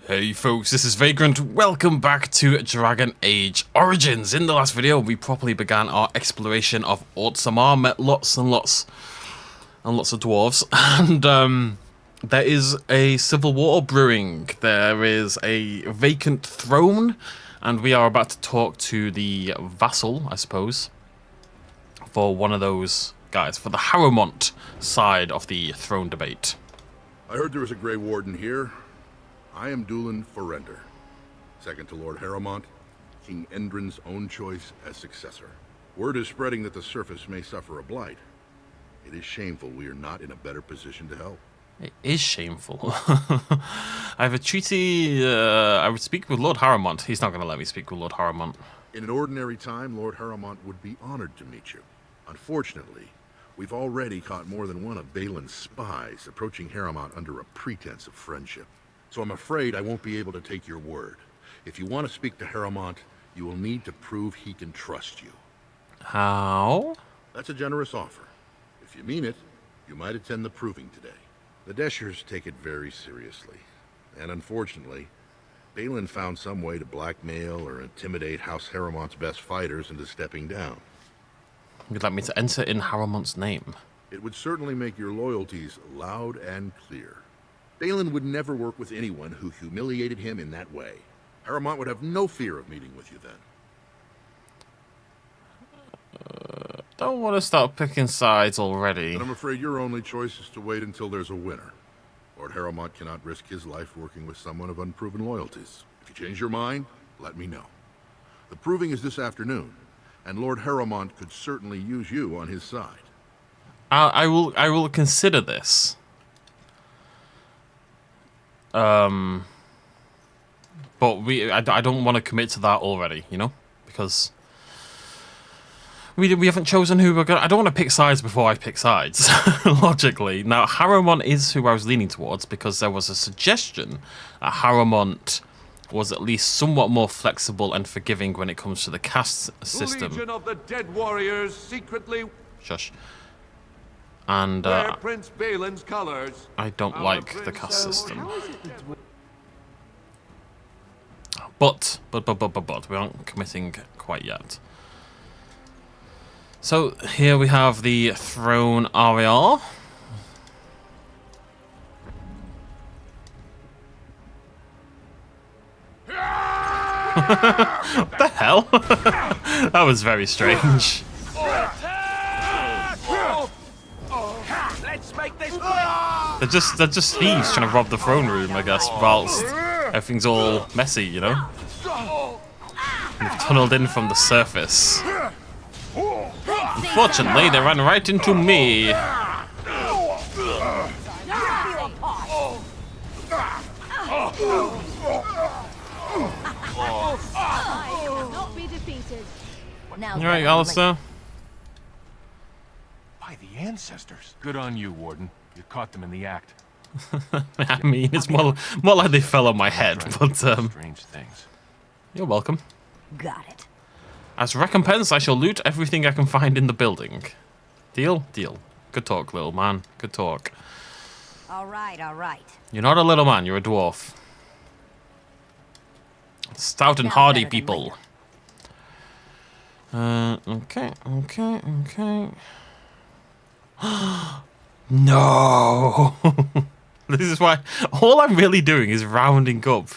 Hey folks, this is Vagrant. Welcome back to Dragon Age Origins. In the last video, we properly began our exploration of Archdemon, met lots and lots of dwarves, and there is a civil war brewing. There is a vacant throne, and we are about to talk to the vassal, I suppose, for one of those guys, for the Harrowmont side of the throne debate. I heard there was a Grey Warden here. I am Dual-wielding Ferelden, second to Lord Harrowmont, King Endrin's own choice as successor. Word is spreading that the surface may suffer a blight. It is shameful we are not in a better position to help. It is shameful. I have a treaty. I would speak with Lord Harrowmont. He's not going to let me speak with Lord Harrowmont. In an ordinary time, Lord Harrowmont would be honored to meet you. Unfortunately, we've already caught more than one of Balin's spies approaching Harrowmont under a pretense of friendship. So I'm afraid I won't be able to take your word. If you want to speak to Harrowmont, you will need to prove he can trust you. How? That's a generous offer. If you mean it, you might attend the proving today. The Deshers take it very seriously. And unfortunately, Balin found some way to blackmail or intimidate House Harrowmont's best fighters into stepping down. You'd like me to enter in Harrowmont's name? It would certainly make your loyalties loud and clear. Balin would never work with anyone who humiliated him in that way. Harrowmont would have no fear of meeting with you then. Don't want to start picking sides already. But I'm afraid your only choice is to wait until there's a winner. Lord Harrowmont cannot risk his life working with someone of unproven loyalties. If you change your mind, let me know. The proving is this afternoon, and Lord Harrowmont could certainly use you on his side. I will consider this. But I don't want to commit to that already, you know, because we haven't chosen who we're gonna. I don't want to pick sides before I pick sides. Logically, now Harrowmont is who I was leaning towards because there was a suggestion that Harrowmont was at least somewhat more flexible and forgiving when it comes to the caste system. Legion of the Dead Warriors secretly. Shush. And wear Prince Balin's colors. I don't like the caste system. But we aren't committing quite yet. So here we have the throne area. What the hell? That was very strange. They're just thieves trying to rob the throne room, I guess, whilst everything's all messy, you know? They've tunneled in from the surface. Unfortunately, they ran right into me. Alright, Alistair. By the ancestors. Good on you, Warden. You caught them in the act. I mean, it's more like they fell on my head, but strange things. You're welcome. Got it. As recompense, I shall loot everything I can find in the building. Deal? Deal. Good talk, little man. Good talk. All right, all right. You're not a little man, you're a dwarf. Stout and hardy people. Okay. No! This is why all I'm really doing is rounding up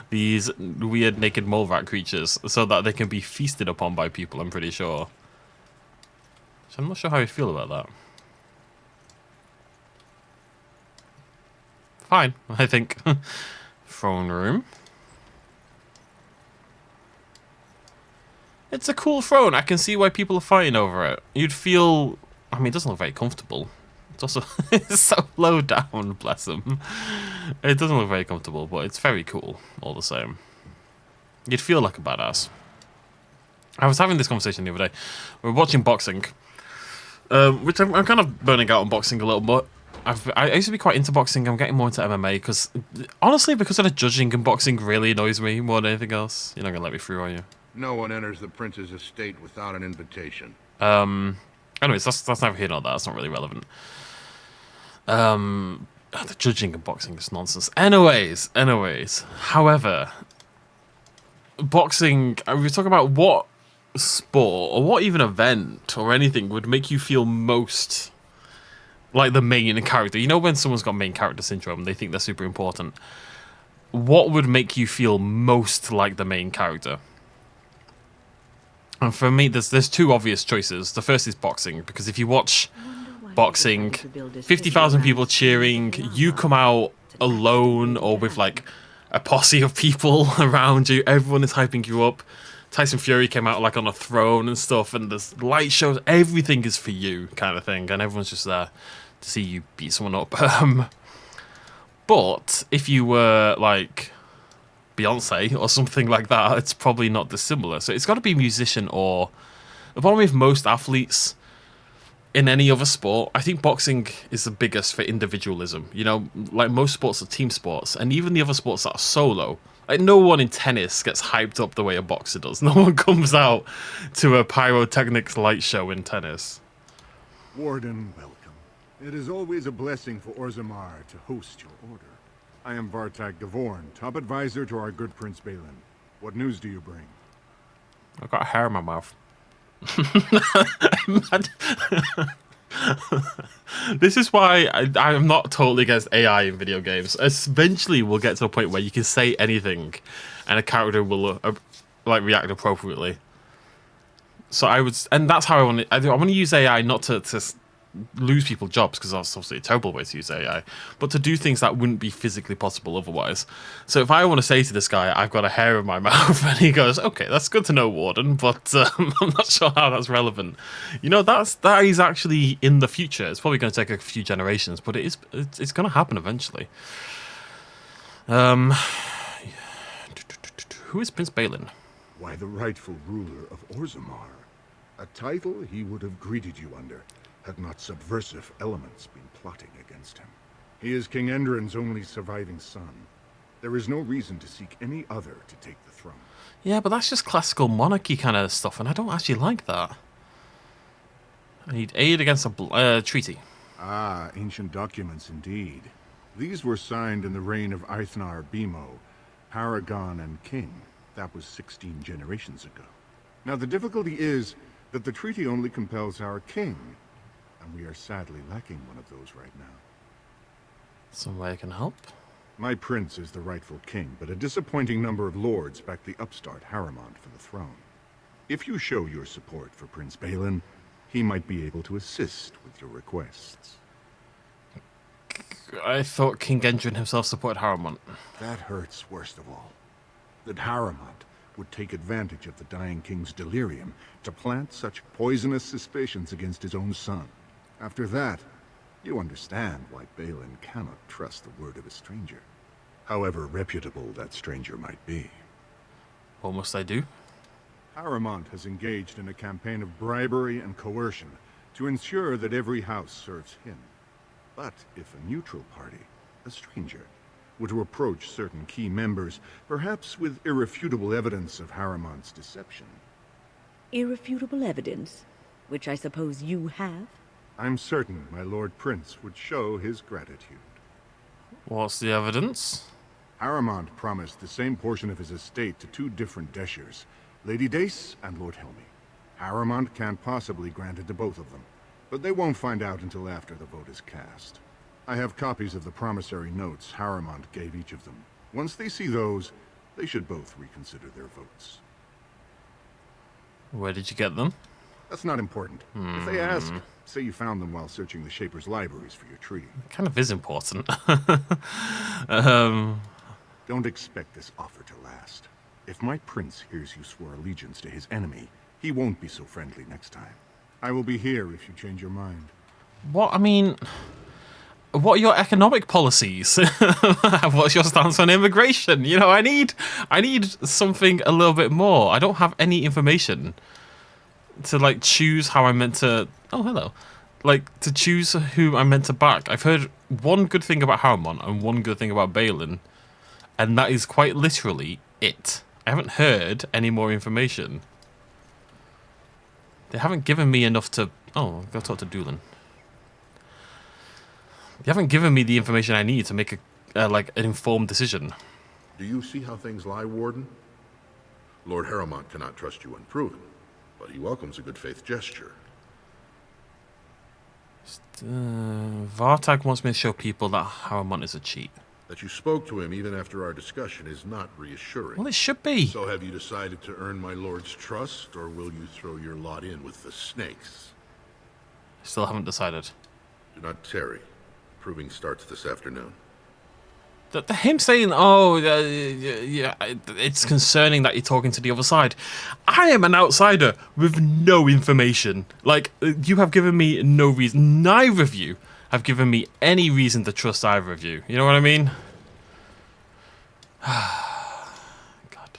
these weird naked mole rat creatures so that they can be feasted upon by people, I'm pretty sure. So I'm not sure how I feel about that. Fine, I think. Throne room. It's a cool throne. I can see why people are fighting over it. You'd feel... I mean, it doesn't look very comfortable. It's also it's so low down, bless him. It doesn't look very comfortable, but it's very cool all the same. You'd feel like a badass. I was having this conversation the other day. We were watching boxing, which I'm kind of burning out on boxing a little bit. I used to be quite into boxing. I'm getting more into MMA because, honestly, because of the judging in boxing really annoys me more than anything else. You're not going to let me through, are you? No one enters the prince's estate without an invitation. Anyways, that's neither here nor there. That's not really relevant. The judging of boxing is nonsense. Anyways. However, boxing, we were talking about what sport or what even event or anything would make you feel most like the main character. You know when someone's got main character syndrome, they think they're super important. What would make you feel most like the main character? And for me, there's two obvious choices. The first is boxing, because if you watch boxing, 50,000 people cheering, you come out alone or with like a posse of people around you, everyone is hyping you up. Tyson Fury came out like on a throne and stuff, and there's light shows, everything is for you kind of thing, and everyone's just there to see you beat someone up. But if you were like Beyonce or something like that, it's probably not dissimilar. So it's got to be musician, or the problem with most athletes in any other sport, I think boxing is the biggest for individualism. You know, like most sports are team sports, and even the other sports that are solo. Like no one in tennis gets hyped up the way a boxer does. No one comes out to a pyrotechnics light show in tennis. Warden, welcome. It is always a blessing for Orzammar to host your order. I am Vartag Gavorn, top advisor to our good Prince Balin. What news do you bring? I've got hair in my mouth. This is why I'm not totally against AI in video games. Eventually, we'll get to a point where you can say anything, and a character will like react appropriately. So and that's how I want to. I want to use AI not to lose people jobs, because that's obviously a terrible way to use AI, but to do things that wouldn't be physically possible otherwise. So if I want to say to this guy, I've got a hair in my mouth, and he goes, okay, that's good to know, Warden, but I'm not sure how that's relevant. You know, that is actually in the future. It's probably going to take a few generations, but it's going to happen eventually. Who is Prince Balin? Why, the rightful ruler of Orzammar. A title he would have greeted you under, had not subversive elements been plotting against him. He is King Endrin's only surviving son. There is no reason to seek any other to take the throne. Yeah, but that's just classical monarchy kind of stuff, and I don't actually like that. I need aid against a treaty. Ah, ancient documents indeed. These were signed in the reign of Eithnar Bimo, Paragon and King. That was 16 generations ago. Now the difficulty is that the treaty only compels our king, and we are sadly lacking one of those right now. Some way I can help? My prince is the rightful king, but a disappointing number of lords back the upstart Harrimont for the throne. If you show your support for Prince Balin, he might be able to assist with your requests. I thought King Endrin himself supported Harrimont. That hurts worst of all. That Harrimont would take advantage of the dying king's delirium to plant such poisonous suspicions against his own son. After that, you understand why Balin cannot trust the word of a stranger, however reputable that stranger might be. What must I do? Harrimont has engaged in a campaign of bribery and coercion to ensure that every house serves him. But if a neutral party, a stranger, were to approach certain key members, perhaps with irrefutable evidence of Harrimont's deception... Irrefutable evidence? Which I suppose you have? I'm certain my Lord Prince would show his gratitude. What's the evidence? Harrimont promised the same portion of his estate to two different Deshers, Lady Dace and Lord Helmy. Harrimont can't possibly grant it to both of them, but they won't find out until after the vote is cast. I have copies of the promissory notes Harrimont gave each of them. Once they see those, they should both reconsider their votes. Where did you get them? That's not important. If they ask, say you found them while searching the Shaper's libraries for your treaty. It kind of is important. Don't expect this offer to last. If my prince hears you swore allegiance to his enemy, he won't be so friendly next time. I will be here if you change your mind. What? I mean, what are your economic policies? What's your stance on immigration? You know, I need something a little bit more. I don't have any information to like choose how I'm meant to. Oh, hello. Like to choose who I'm meant to back. I've heard one good thing about Harrimont and one good thing about Balin, and that is quite literally it. I haven't heard any more information. They haven't given me enough to... Oh, I'll go talk to Doolin. You haven't given me the information I need to make an informed decision. Do you see how things lie, Warden? Lord Harrowmont cannot trust you unproven, but he welcomes a good faith gesture. Vartag wants me to show people that Harrowmont is a cheat. That you spoke to him even after our discussion is not reassuring. Well, it should be. So have you decided to earn my lord's trust, or will you throw your lot in with the snakes? Still haven't decided. Do not tarry. Proving starts this afternoon. Him saying, "Oh, yeah, it's concerning that you're talking to the other side." I am an outsider with no information. Like, you have given me no reason. Neither of you have given me any reason to trust either of you. You know what I mean? God.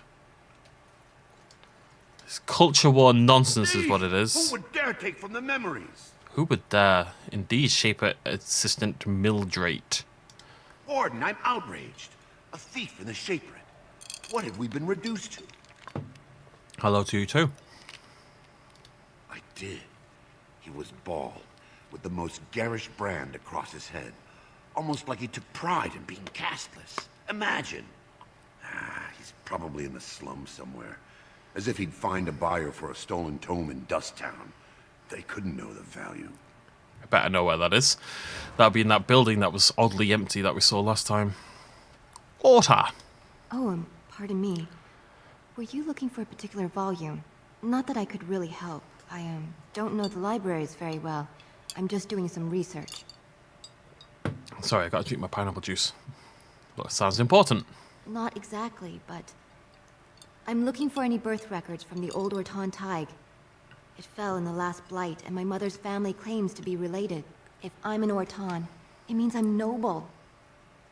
This culture war nonsense is what it is. Who would dare take from the memories? Who would dare indeed shape an assistant Mildrate? Warden, I'm outraged. A thief in the Shaperate. What have we been reduced to? Hello to you too. I did. He was bald, with the most garish brand across his head. Almost like he took pride in being castless. Imagine. He's probably in the slums somewhere. As if he'd find a buyer for a stolen tome in Dusttown. They couldn't know the value. I better know where that is. That'll be in that building that was oddly empty that we saw last time. Order! Oh, pardon me. Were you looking for a particular volume? Not that I could really help. I don't know the libraries very well. I'm just doing some research. Sorry, I gotta drink my pineapple juice. Well, it sounds important. Not exactly, but... I'm looking for any birth records from the old Orton Tig. It fell in the last blight, and my mother's family claims to be related. If I'm an Orton, it means I'm noble.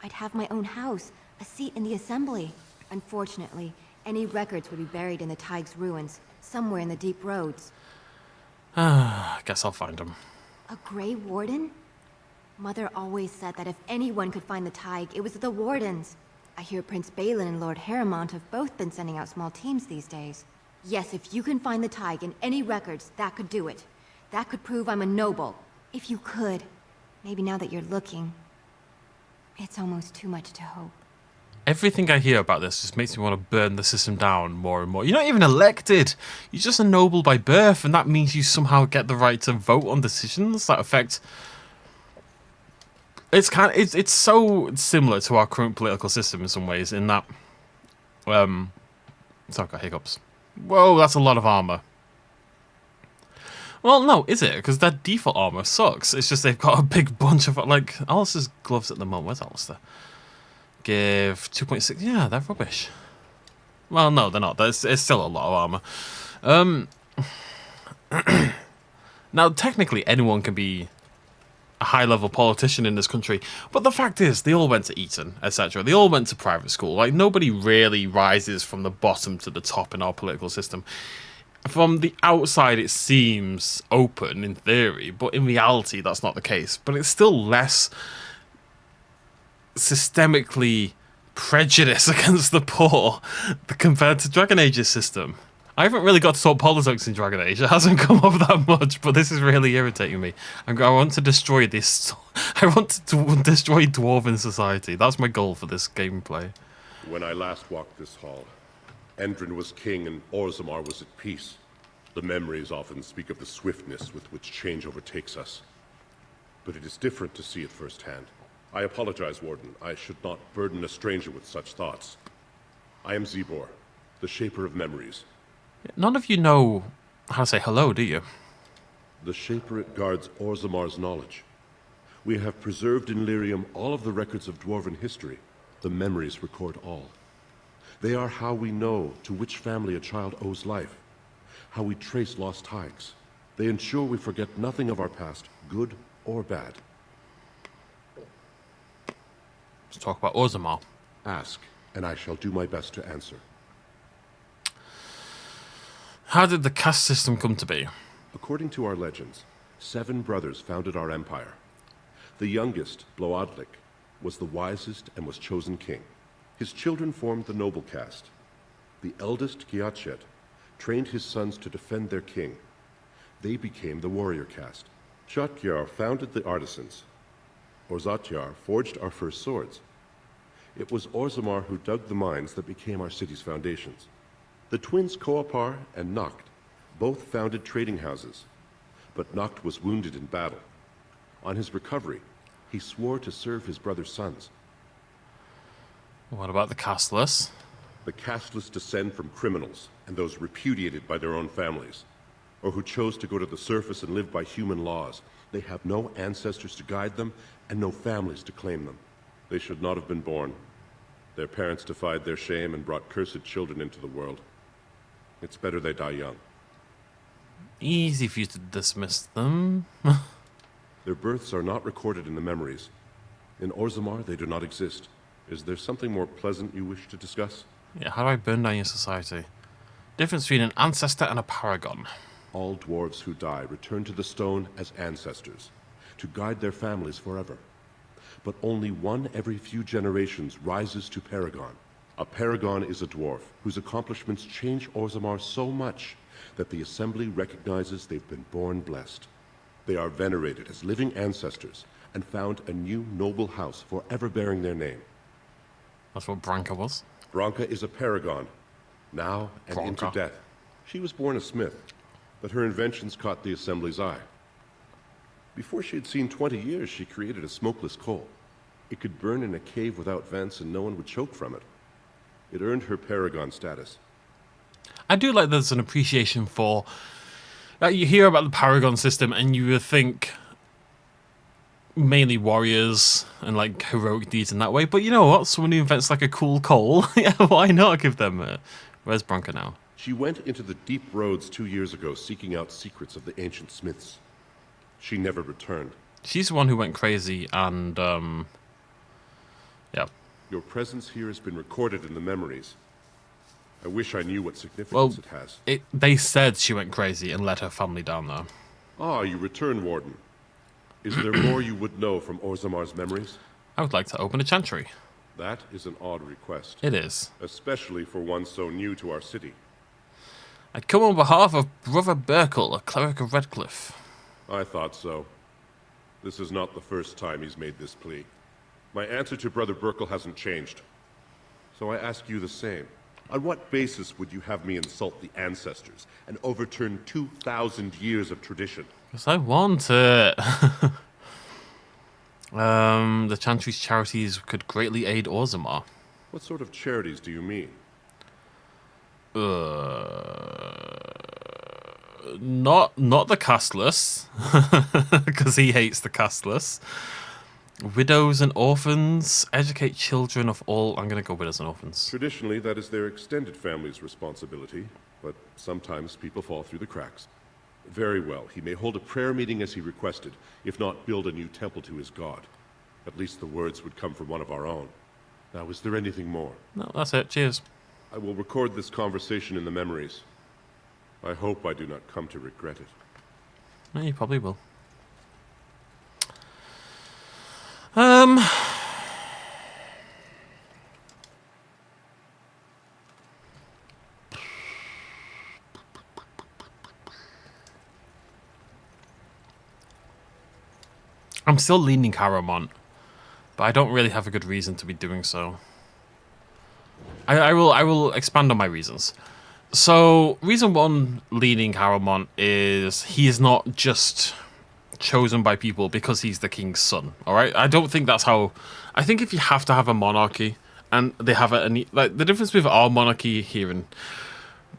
I'd have my own house, a seat in the assembly. Unfortunately, any records would be buried in the Tig's ruins, somewhere in the deep roads. I guess I'll find them. A Grey Warden? Mother always said that if anyone could find the Tig, it was the Wardens. I hear Prince Balin and Lord Harrowmont have both been sending out small teams these days. Yes, if you can find the Tig in any records, that could do it. That could prove I'm a noble. If you could. Maybe now that you're looking. It's almost too much to hope. Everything I hear about this just makes me want to burn the system down more and more. You're not even elected. You're just a noble by birth, and that means you somehow get the right to vote on decisions that affect... It's so similar to our current political system in some ways, in that... Sorry, I've got hiccups. Whoa, that's a lot of armor. Well, no, is it? Because their default armor sucks. It's just they've got a big bunch of... Like, Alistair's gloves at the moment. Where's Alistair? Give 2.6. Yeah, they're rubbish. Well, no, they're not. It's still a lot of armor. Now, technically, anyone can be a high-level politician in this country, but the fact is, they all went to Eton, etc. They all went to private school. Like, nobody really rises from the bottom to the top in our political system. From the outside, it seems open in theory, but in reality, that's not the case. But it's still less systemically prejudiced against the poor compared to Dragon Age's system. I haven't really got to talk politics in Dragon Age. It hasn't come up that much, but this is really irritating me. I want to destroy this. I want to destroy Dwarven society. That's my goal for this gameplay. When I last walked this hall, Endrin was king and Orzammar was at peace. The memories often speak of the swiftness with which change overtakes us. But it is different to see it firsthand. I apologize, Warden. I should not burden a stranger with such thoughts. I am Zebor, the Shaper of Memories. None of you know how to say hello, do you? The Shaperate guards Orzammar's knowledge. We have preserved in Lyrium all of the records of Dwarven history. The memories record all. They are how we know to which family a child owes life, how we trace lost Tigs. They ensure we forget nothing of our past, good or bad. Let's talk about Orzammar. Ask, and I shall do my best to answer. How did the caste system come to be? According to our legends, 7 brothers founded our empire. The youngest, Bloadlik, was the wisest and was chosen king. His children formed the noble caste. The eldest, Kiachet, trained his sons to defend their king. They became the warrior caste. Chotgyar founded the artisans. Orzatiar forged our first swords. It was Orzammar who dug the mines that became our city's foundations. The twins Koapar and Noct both founded trading houses, but Noct was wounded in battle. On his recovery, he swore to serve his brother's sons. What about the castless? The castless descend from criminals and those repudiated by their own families, or who chose to go to the surface and live by human laws. They have no ancestors to guide them and no families to claim them. They should not have been born. Their parents defied their shame and brought cursed children into the world. It's better they die young. Easy for you to dismiss them. Their births are not recorded in the memories. In Orzammar, they do not exist. Is there something more pleasant you wish to discuss? Yeah, how do I burn down your society? Difference between an ancestor and a paragon. All dwarves who die return to the stone as ancestors, to guide their families forever. But only one every few generations rises to paragon. A paragon is a dwarf whose accomplishments change Orzammar so much that the Assembly recognizes they've been born blessed. They are venerated as living ancestors and found a new noble house forever bearing their name. That's what Branka was. Branka is a paragon, now and into death. She was born a smith, but her inventions caught the Assembly's eye. Before she had seen 20 years, she created a smokeless coal. It could burn in a cave without vents and no one would choke from it. It earned her paragon status. I do like there's an appreciation for... you hear about the paragon system and you would think mainly warriors and like heroic deeds in that way, but you know what? Someone who invents like a cool coal, yeah, why not give them a... Where's Branka now? She went into the deep roads 2 years ago seeking out secrets of the ancient smiths. She never returned. She's the one who went crazy and, yeah. Your presence here has been recorded in the memories. I wish I knew what significance it has. They said she went crazy and let her family down there. Ah, you return, Warden. Is there more you would know from Orzammar's memories? I would like to open a chantry. That is an odd request. It is. Especially for one so new to our city. I'd come on behalf of Brother Burkle, a cleric of Redcliffe. I thought so. This is not the first time he's made this plea. My answer to Brother Burkle hasn't changed. So I ask you the same. On what basis would you have me insult the ancestors and overturn 2,000 years of tradition? Because I want it. The chantry's charities could greatly aid Orzammar. What sort of charities do you mean? Not the castless, because he hates the castless. Widows and orphans, educate children of all... I'm going to go widows and orphans. Traditionally, that is their extended family's responsibility, but sometimes people fall through the cracks. Very well, he may hold a prayer meeting as he requested, if not build a new temple to his god. At least the words would come from one of our own. Now, is there anything more? No, that's it. Cheers. I will record this conversation in the memories. I hope I do not come to regret it. No, you probably will. I'm still leaning Caramont, but I don't really have a good reason to be doing so. I will expand on my reasons. So, reason one leaning Caramont is he is not just chosen by people because he's the king's son, alright? I don't think that's how... I think if you have to have a monarchy, and they have like, the difference with our monarchy here in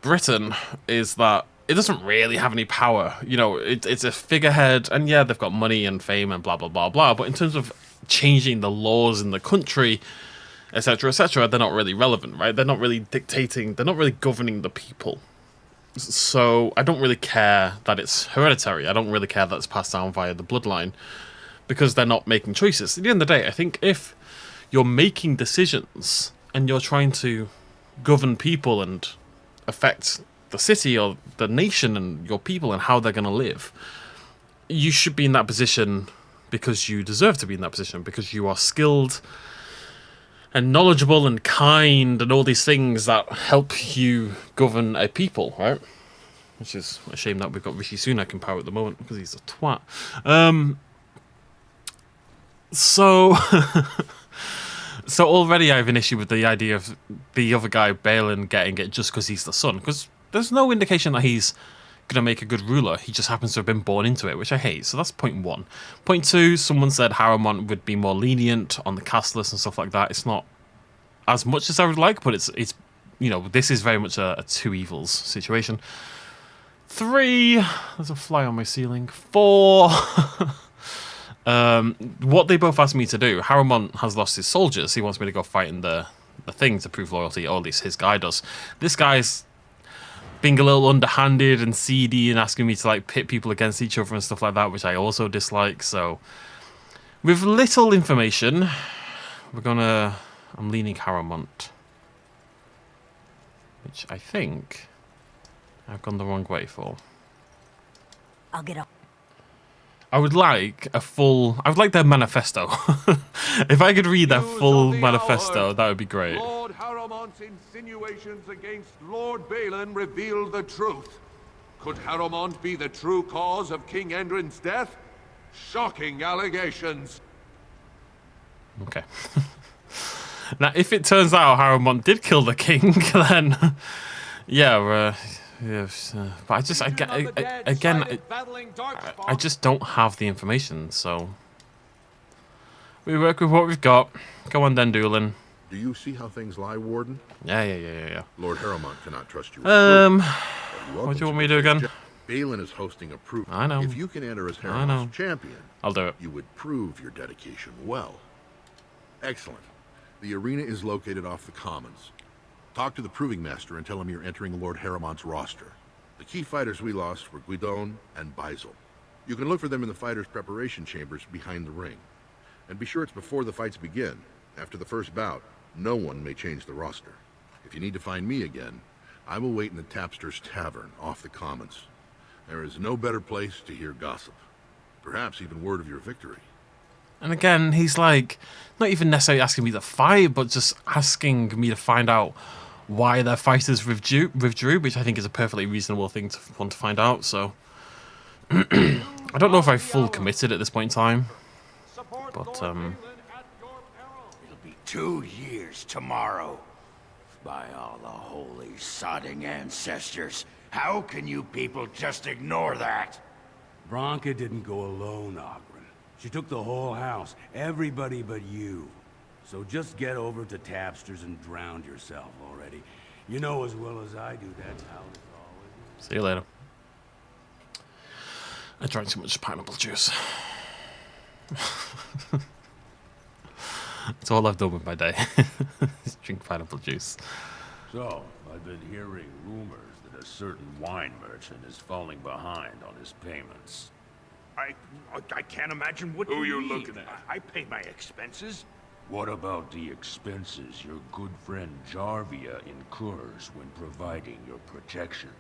Britain is that it doesn't really have any power. You know, it's a figurehead, and yeah, they've got money and fame and blah, blah, blah, blah, but in terms of changing the laws in the country, etc., they're not really relevant, right? They're not really dictating, they're not really governing the people. So I don't really care that it's hereditary. I don't really care that it's passed down via the bloodline, because they're not making choices. At the end of the day, I think if you're making decisions and you're trying to govern people and affect the city or the nation and your people and how they're going to live, you should be in that position because you deserve to be in that position, because you are skilled and knowledgeable and kind and all these things that help you govern a people, right? Which is a shame that we've got Rishi Sunak in power at the moment because he's a twat. So, so already I have an issue with the idea of the other guy, Balin, getting it just because he's the son. Because there's no indication that he's going to make a good ruler. He just happens to have been born into it, which I hate. So that's point one. Point two, someone said Harrowmont would be more lenient on the cast list and stuff like that. It's not as much as I would like, but it's you know, this is very much a two evils situation. 3, there's a fly on my ceiling. 4, what they both asked me to do. Harrowmont has lost his soldiers. He wants me to go fight in the thing to prove loyalty, or at least his guy does. This guy's being a little underhanded and seedy and asking me to like pit people against each other and stuff like that, which I also dislike. So with little information, I'm leaning Harrowmont, which I think I've gone the wrong way for. I'll get up. I would like their manifesto. If I could read their full manifesto, that would be great. Lord Harrowmont's insinuations against Lord Balin reveal the truth. Could Harrowmont be the true cause of King Endrin's death? Shocking allegations. Okay. Now, if it turns out Harrowmont did kill the king, then yeah, yes. But I just don't have the information, so we work with what we've got. Go on then, Doolin. Do you see how things lie, Warden? Yeah. Lord Harrowmont cannot trust you. What do you want me to do again? Balin is hosting a proof. I know. If you can enter as Harrowmont's champion, I'll do it. You would prove your dedication well. Excellent. The arena is located off the Commons. Talk to the Proving Master and tell him you're entering Lord Harrowmont's roster. The key fighters we lost were Guidon and Beisel. You can look for them in the fighters' preparation chambers behind the ring. And be sure it's before the fights begin. After the first bout, no one may change the roster. If you need to find me again, I will wait in the Tapster's Tavern off the Commons. There is no better place to hear gossip. Perhaps even word of your victory. And again, he's like, not even necessarily asking me to fight, but just asking me to find out why their fighters withdrew, which I think is a perfectly reasonable thing to want to find out. So I don't know if I've full committed at this point in time, but It'll be 2 years tomorrow. By all the holy sodding ancestors, how can you people just ignore that? Bronca didn't go alone, Ogren. She took the whole house, everybody but you. So just get over to Tapster's and drown yourself already. You know as well as I do that's how it's always. See you later. I drank too much pineapple juice. That's all I've done with my day. Is drink pineapple juice. So, I've been hearing rumors that a certain wine merchant is falling behind on his payments. I can't imagine what Who you mean. looking at? I pay my expenses. What about the expenses your good friend Jarvia incurs when providing your protection?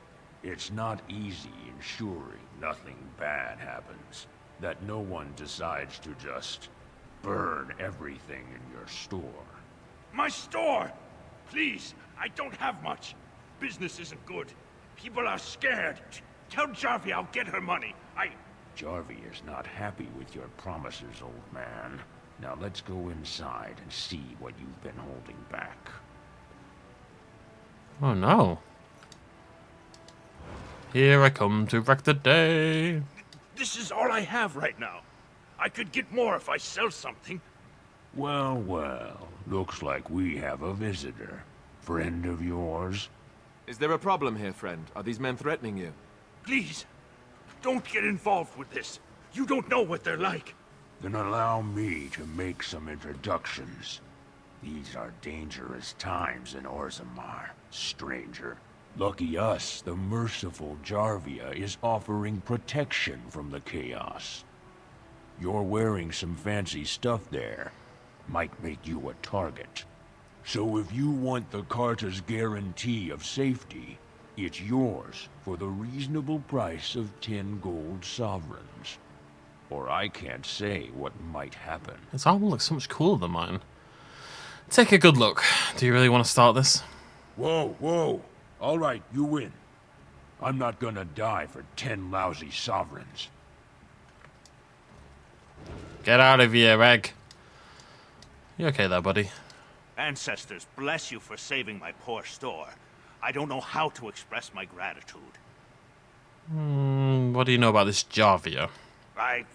It's not easy ensuring nothing bad happens, that no one decides to just burn everything in your store. My store! Please, I don't have much. Business isn't good. People are scared. Tell Jarvia I'll get her money. Jarvia is not happy with your promises, old man. Now let's go inside and see what you've been holding back. Oh no. Here I come to wreck the day. This is all I have right now. I could get more if I sell something. Well, well, looks like we have a visitor. Friend of yours? Is there a problem here, friend? Are these men threatening you? Please, don't get involved with this. You don't know what they're like. Then allow me to make some introductions. These are dangerous times in Orzammar, stranger. Lucky us, the merciful Jarvia is offering protection from the chaos. You're wearing some fancy stuff there. Might make you a target. So if you want the Carta's guarantee of safety, it's yours for the reasonable price of 10 gold sovereigns. Or I can't say what might happen. This album looks so much cooler than mine. Take a good look. Do you really want to start this? Whoa, whoa. All right, you win. I'm not gonna die for 10 lousy sovereigns. Get out of here, Egg. You okay there, buddy? Ancestors, bless you for saving my poor store. I don't know how to express my gratitude. What do you know about this Jarvia? I've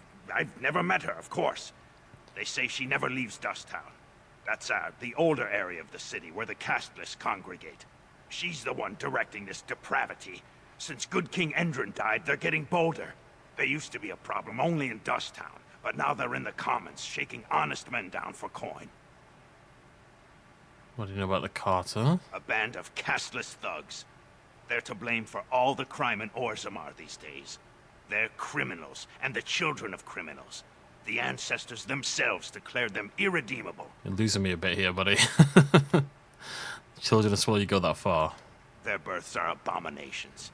never met her, of course. They say she never leaves Dusttown. That's the older area of the city where the casteless congregate. She's the one directing this depravity. Since good King Endrin died, they're getting bolder. They used to be a problem only in Dusttown, but now they're in the commons, shaking honest men down for coin. What do you know about the Carter? A band of casteless thugs. They're to blame for all the crime in Orzammar these days. They're criminals, and the children of criminals. The ancestors themselves declared them irredeemable. You're losing me a bit here, buddy. Children as well, you go that far. Their births are abominations.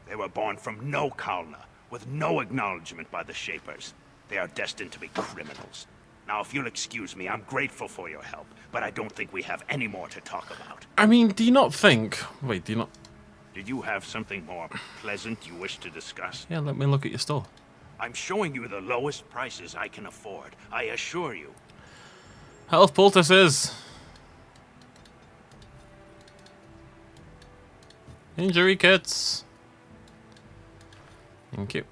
They were born from no Kalna, with no acknowledgement by the Shapers. They are destined to be criminals. Now, if you'll excuse me, I'm grateful for your help, but I don't think we have any more to talk about. I mean, do you not think... Wait, do you not... Did you have something more pleasant you wish to discuss? Yeah, let me look at your store. I'm showing you the lowest prices I can afford, I assure you. Health poultices. Injury kits. Thank you.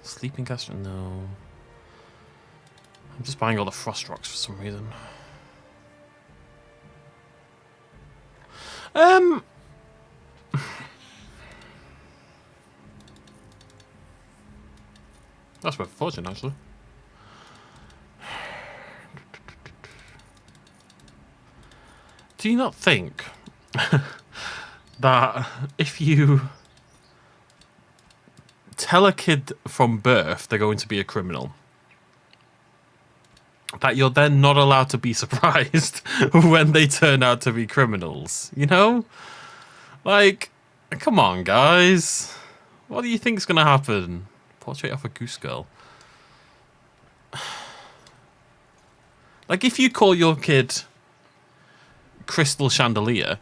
Sleeping caster? No. I'm just buying all the frost rocks for some reason. That's worth a fortune, actually. Do you not think that if you tell a kid from birth they're going to be a criminal, that you're then not allowed to be surprised when they turn out to be criminals? You know? Like, come on, guys. What do you think's going to happen? Portrait of a goose girl. Like, if you call your kid Crystal Chandelier,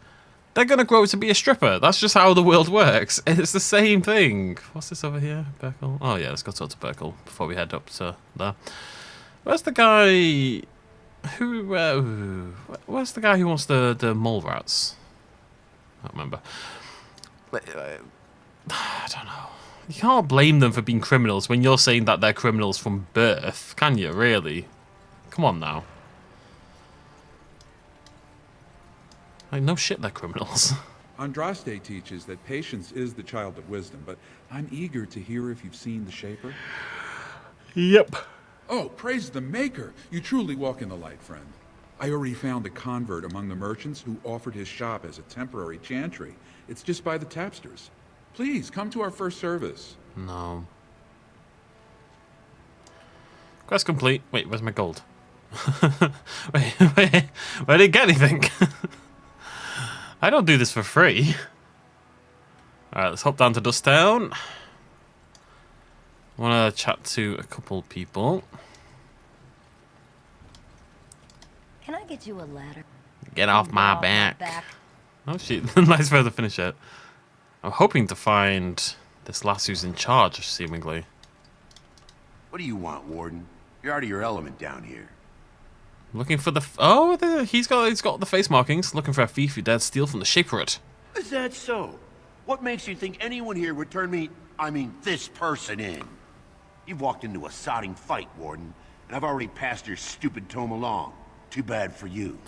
they're going to grow to be a stripper. That's just how the world works. It's the same thing. What's this over here? Berkel? Oh, yeah, let's go talk to Berkel before we head up to there. Where's the guy who... where's the guy who wants the mole rats? I don't remember. I don't know. You can't blame them for being criminals when you're saying that they're criminals from birth, can you, really? Come on now. Like, no shit, they're criminals. Andraste teaches that patience is the child of wisdom, but I'm eager to hear if you've seen the Shaper. Yep. Oh, praise the Maker! You truly walk in the light, friend. I already found a convert among the merchants who offered his shop as a temporary chantry. It's just by the tapsters. Please, come to our first service. No. Quest complete. Wait, where's my gold? wait, I didn't get anything. I don't do this for free. Alright, let's hop down to Dusttown. I want to chat to a couple people. Can I get you a ladder? Get off my back. Oh shit, nice way to finish it. I'm hoping to find this lass who's in charge, seemingly. What do you want, Warden? You're out of your element down here. Looking for the... he's got the face markings. Looking for a thief who dared steal from the Shaperate. Is that so? What makes you think anyone here would turn me, this person in? You've walked into a sodding fight, Warden, and I've already passed your stupid tome along. Too bad for you.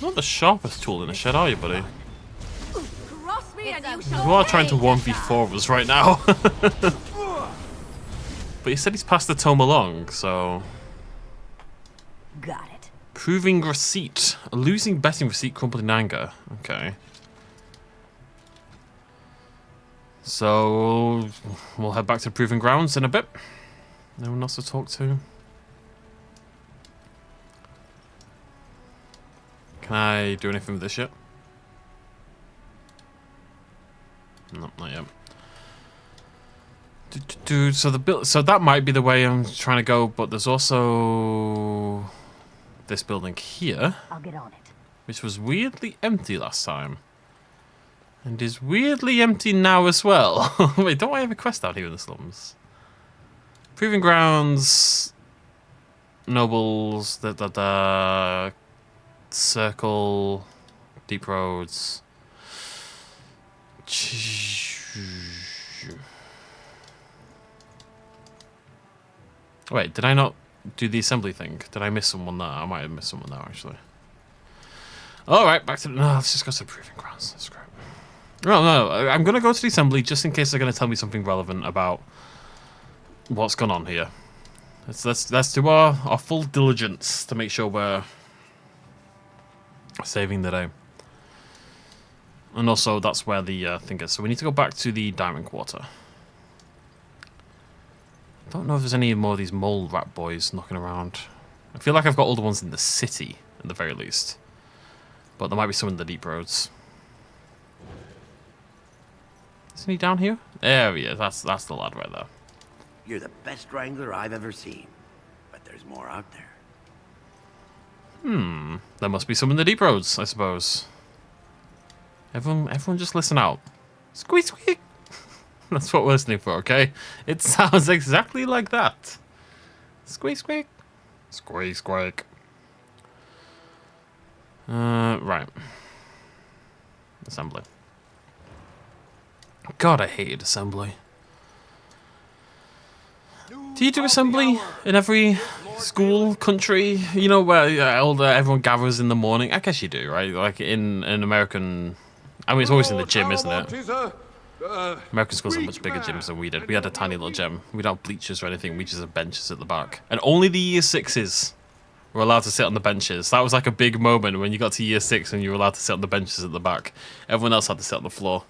Not the sharpest tool in the shed, are you, buddy? Cross me and you You are trying to 1v4 us right now. But he said he's passed the tome along, so... Got it. Proving receipt. A losing betting receipt crumpled in anger. Okay. So, we'll head back to Proving Grounds in a bit. No one else to talk to. Can I do anything with this yet? No, not yet. So that might be the way I'm trying to go, but there's also this building here. I'll get on it. Which was weirdly empty last time. And is weirdly empty now as well. Wait, don't I have a quest out here in the slums? Proving Grounds. nobles, the circle, deep roads. Wait, did I not do the assembly thing? Did I miss someone there? I might have missed someone there, actually. Alright, back to... No, let's just go to the Proving Grounds. That's great. No, I'm going to go to the assembly just in case they're going to tell me something relevant about what's gone on here. Let's do our full diligence to make sure we're saving the day. And also, that's where the thing is. So we need to go back to the Diamond Quarter. I don't know if there's any more of these mole rat boys knocking around. I feel like I've got all the ones in the city, at the very least. But there might be some in the deep roads. Isn't he down here? There he is. That's the lad right there. You're the best wrangler I've ever seen. But there's more out there. There must be some in the deep roads, I suppose. Everyone just listen out. Squeak, squeak. That's what we're listening for, okay? It sounds exactly like that. Squeak, squeak. Squeak, squeak. Right. Assembly. God, I hated assembly. Do you do assembly in every school, country? You know, where everyone gathers in the morning? I guess you do, right? Like in American... I mean, it's always in the gym, isn't it? American schools have much bigger gyms than we did. We had a tiny little gym. We don't have bleachers or anything. We just have benches at the back. And only the year sixes were allowed to sit on the benches. That was like a big moment when you got to year 6 and you were allowed to sit on the benches at the back. Everyone else had to sit on the floor.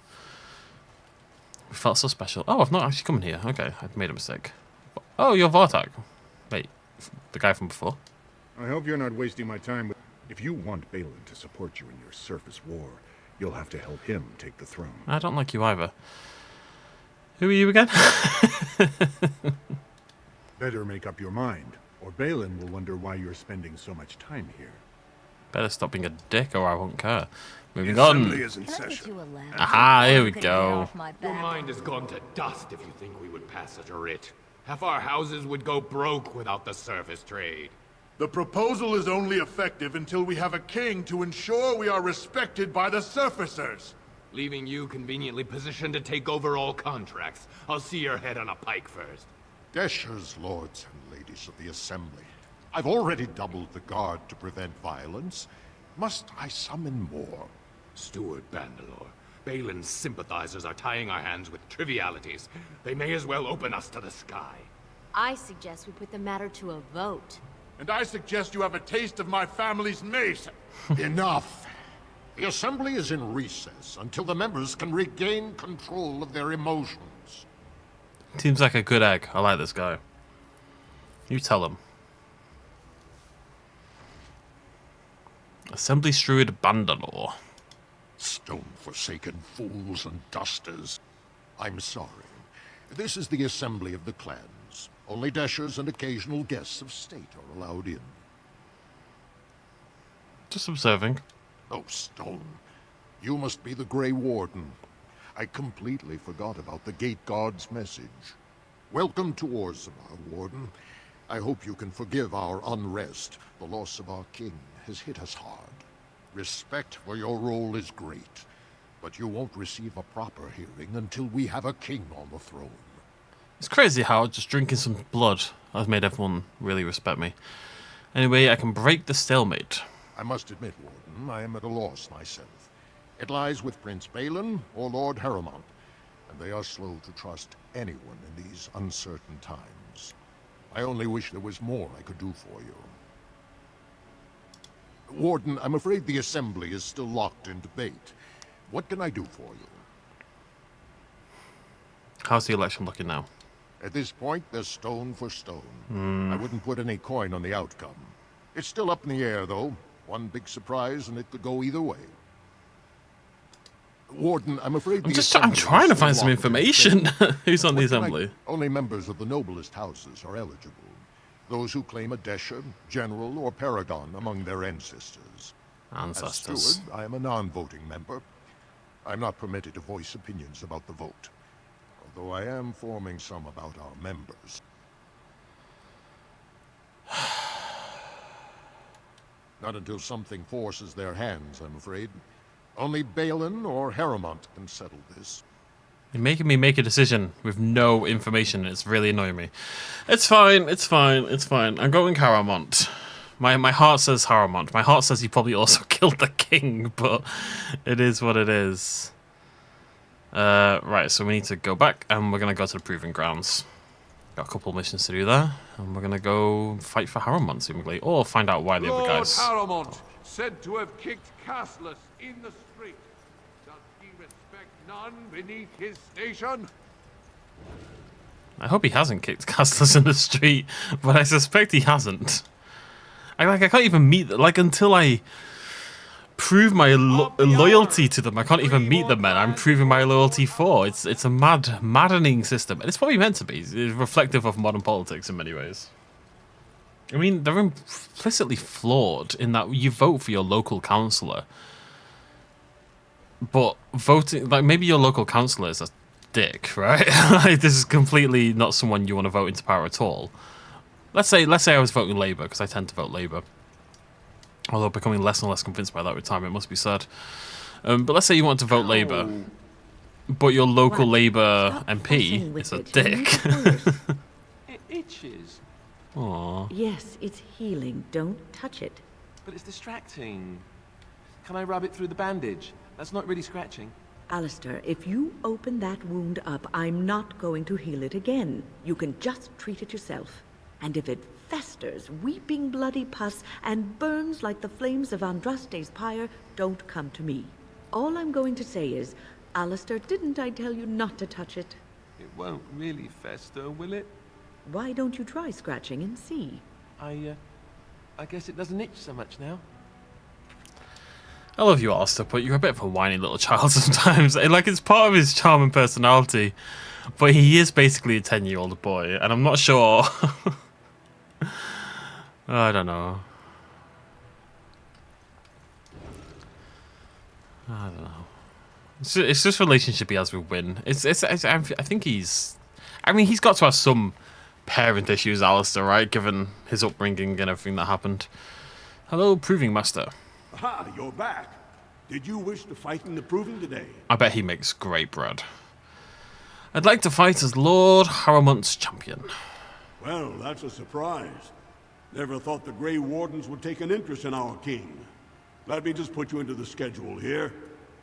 We felt so special. Oh, I've not actually come in here. Okay, I've made a mistake. Oh, you're Vartag. Wait, the guy from before? I hope you're not wasting my time. If you want Balin to support you in your surface war, you'll have to help him take the throne. I don't like you either. Who are you again? Better make up your mind, or Balin will wonder why you're spending so much time here. Better stop being a dick or I won't care. Moving The on. assembly is in session. Aha, here we go. Your mind has gone to dust if you think we would pass such a writ. Half our houses would go broke without the service trade. The proposal is only effective until we have a king to ensure we are respected by the surfacers. Leaving you conveniently positioned to take over all contracts. I'll see your head on a pike first. Deshers, lords and ladies of the Assembly. I've already doubled the guard to prevent violence. Must I summon more? Steward Bandalore, Balin's sympathizers are tying our hands with trivialities. They may as well open us to the sky. I suggest we put the matter to a vote. And I suggest you have a taste of my family's mace. Enough! The Assembly is in recess until the members can regain control of their emotions. Seems like a good egg. I like this guy. You tell him. Assembly Steward Bandalore. Stone-forsaken fools and dusters. I'm sorry. This is the Assembly of the Clans. Only Deshers and occasional guests of state are allowed in. Just observing. Oh, Stone. You must be the Grey Warden. I completely forgot about the Gate Guard's message. Welcome to Orzammar, Warden. I hope you can forgive our unrest. The loss of our king has hit us hard. Respect for your role is great, but you won't receive a proper hearing until we have a king on the throne. It's crazy how just drinking some blood has made everyone really respect me. Anyway, I can break the stalemate. I must admit, Warden, I am at a loss myself. It lies with Prince Balin or Lord Harrowmont, and they are slow to trust anyone in these uncertain times. I only wish there was more I could do for you. Warden, I'm afraid the Assembly is still locked in debate. What can I do for you? How's the election looking now? At this point, they're stone for stone. I wouldn't put any coin on the outcome. It's still up in the air, though. One big surprise, and it could go either way. Warden, I'm afraid I'm trying to find some information. Who's on the Assembly? Only members of the noblest houses are eligible. Those who claim a Desher, General, or Paragon among their ancestors. Ancestors. As steward, I am a non-voting member. I'm not permitted to voice opinions about the vote, although I am forming some about our members. Not until something forces their hands, I'm afraid. Only Balin or Harrowmont can settle this. You're making me make a decision with no information. It's really annoying me. It's fine. It's fine. It's fine. I'm going Harrowmont. My heart says Harrowmont. My heart says he probably also killed the king, but it is what it is. Right, so we need to go back, and we're going to go to the Proving Grounds. Got a couple of missions to do there, and we're going to go fight for Harrowmont, seemingly, or find out why the other guys... Lord Harrowmont, said to have kicked castless in the street. Does he respect none beneath his station? I hope he hasn't kicked castless in the street, but I suspect he hasn't. I can't even meet... until I prove my loyalty to them, I can't even meet the men I'm proving my loyalty for. It's a maddening system. And it's probably meant to be. It's reflective of modern politics in many ways. I mean, they're implicitly flawed in that you vote for your local councillor. But voting... maybe your local councillor is a dick, right? This is completely not someone you want to vote into power at all. Let's say I was voting Labour, because I tend to vote Labour. Although becoming less and less convinced by that with time, it must be said. But let's say you want to vote Labour, but your local Labour MP is a dick. It itches. Aww. Yes, it's healing. Don't touch it. But it's distracting. Can I rub it through the bandage? That's not really scratching. Alistair, if you open that wound up, I'm not going to heal it again. You can just treat it yourself. And if it festers, weeping bloody pus, and burns like the flames of Andraste's pyre, don't come to me. All I'm going to say is, Alistair, didn't I tell you not to touch it? It won't really fester, will it? Why don't you try scratching and see? I guess it doesn't itch so much now. I love you, Alistair, but you're a bit of a whiny little child sometimes. It's part of his charm and personality, but he is basically a 10-year-old boy, and I'm not sure... I don't know. It's just relationship he has with Wynn. I think he's... I mean, he's got to have some parent issues, Alistair, right? Given his upbringing and everything that happened. Hello, Proving Master. Aha, you're back. Did you wish to fight in the Proving today? I bet he makes great bread. I'd like to fight as Lord Harrowmont's champion. Well, that's a surprise. Never thought the Grey Wardens would take an interest in our king. Let me just put you into the schedule here.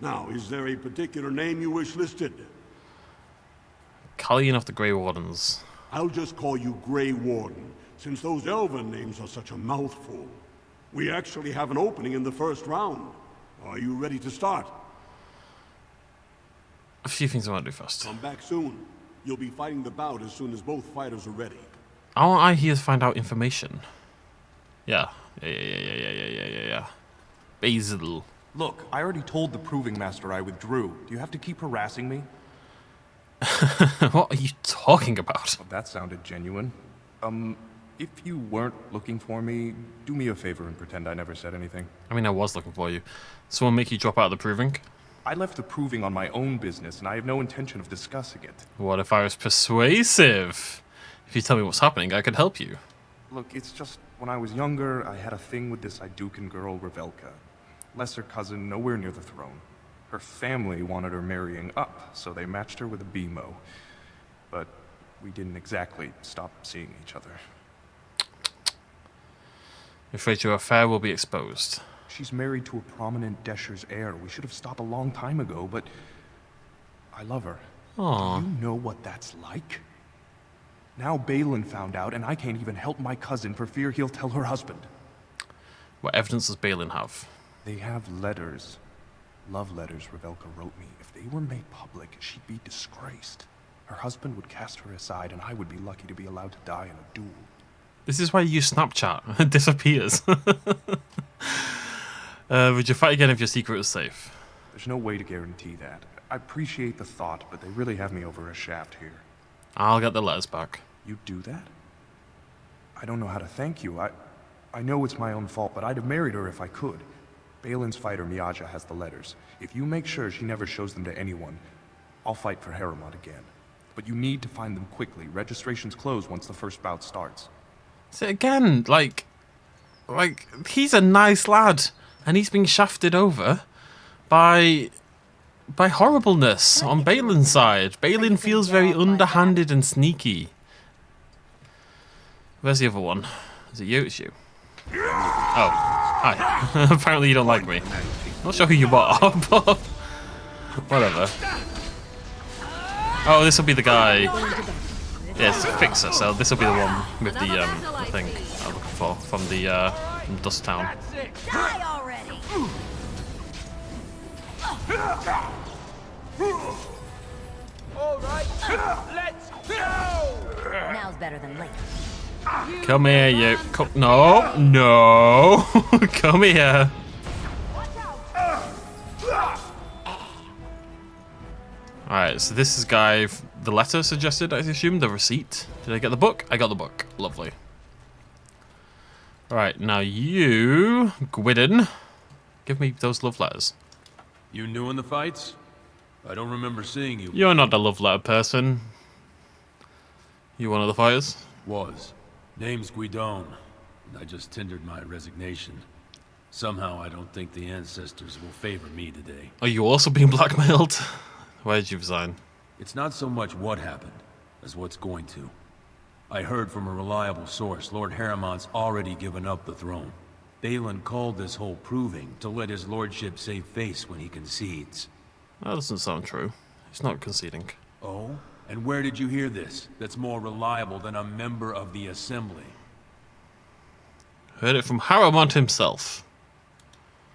Now, is there a particular name you wish listed? Callion of the Grey Wardens. I'll just call you Grey Warden, since those elven names are such a mouthful. We actually have an opening in the first round. Are you ready to start? A few things I want to do first. Come back soon. You'll be fighting the bout as soon as both fighters are ready. I want here to find out information. Yeah. Basil. Look, I already told the Proving Master I withdrew. Do you have to keep harassing me? What are you talking about? Well, that sounded genuine. If you weren't looking for me, do me a favor and pretend I never said anything. I mean, I was looking for you. Someone make you drop out of the Proving? I left the Proving on my own business, and I have no intention of discussing it. What if I was persuasive? If you tell me what's happening, I could help you. Look, it's just, when I was younger, I had a thing with this Idukan girl, Revelka. Lesser cousin, nowhere near the throne. Her family wanted her marrying up, so they matched her with a BMO. But we didn't exactly stop seeing each other. I'm afraid your affair will be exposed. She's married to a prominent Desher's heir. We should have stopped a long time ago, but I love her. Aww. Do you know what that's like? Now Balin found out, and I can't even help my cousin for fear he'll tell her husband. What evidence does Balin have? They have letters. Love letters Revelka wrote me. If they were made public, she'd be disgraced. Her husband would cast her aside, and I would be lucky to be allowed to die in a duel. This is why you use Snapchat. It disappears. Would you fight again if your secret was safe? There's no way to guarantee that. I appreciate the thought, but they really have me over a shaft here. I'll get the letters back. You do that? I don't know how to thank you. I know it's my own fault, but I'd have married her if I could. Balin's fighter Miaja has the letters. If you make sure she never shows them to anyone, I'll fight for Harrowmont again. But you need to find them quickly. Registrations close once the first bout starts. So again, like, Like, he's a nice lad, and he's being shafted over by horribleness on Balin's side. Balin feels very underhanded and sneaky. Where's the other one? Is it you? It's you. Oh, hi. Apparently you don't like me. Not sure who you are, but whatever. Oh, this will be the guy. Yeah, it's a fixer, so this will be the one with the thing I'm looking for from the from Dust Town. Die already! Alright, let's go! Now's better than later. Come here, you. No, no. Come here. Alright, so this is guy. The letter suggested, I assume, the receipt. Did I get the book? I got the book. Lovely. Alright, now you, Gwydden, give me those love letters. You new in the fights? I don't remember seeing you. You're not a love letter person. You one of the fighters? Was. Name's Guidon. I just tendered my resignation. Somehow I don't think the ancestors will favor me today. Are you also being blackmailed? Why did you resign? It's not so much what happened, as what's going to. I heard from a reliable source, Lord Harriman's already given up the throne. Balin called this whole proving to let his lordship save face when he concedes. That doesn't sound true. He's not conceding. Oh? And where did you hear this? That's more reliable than a member of the Assembly. Heard it from Harriman himself.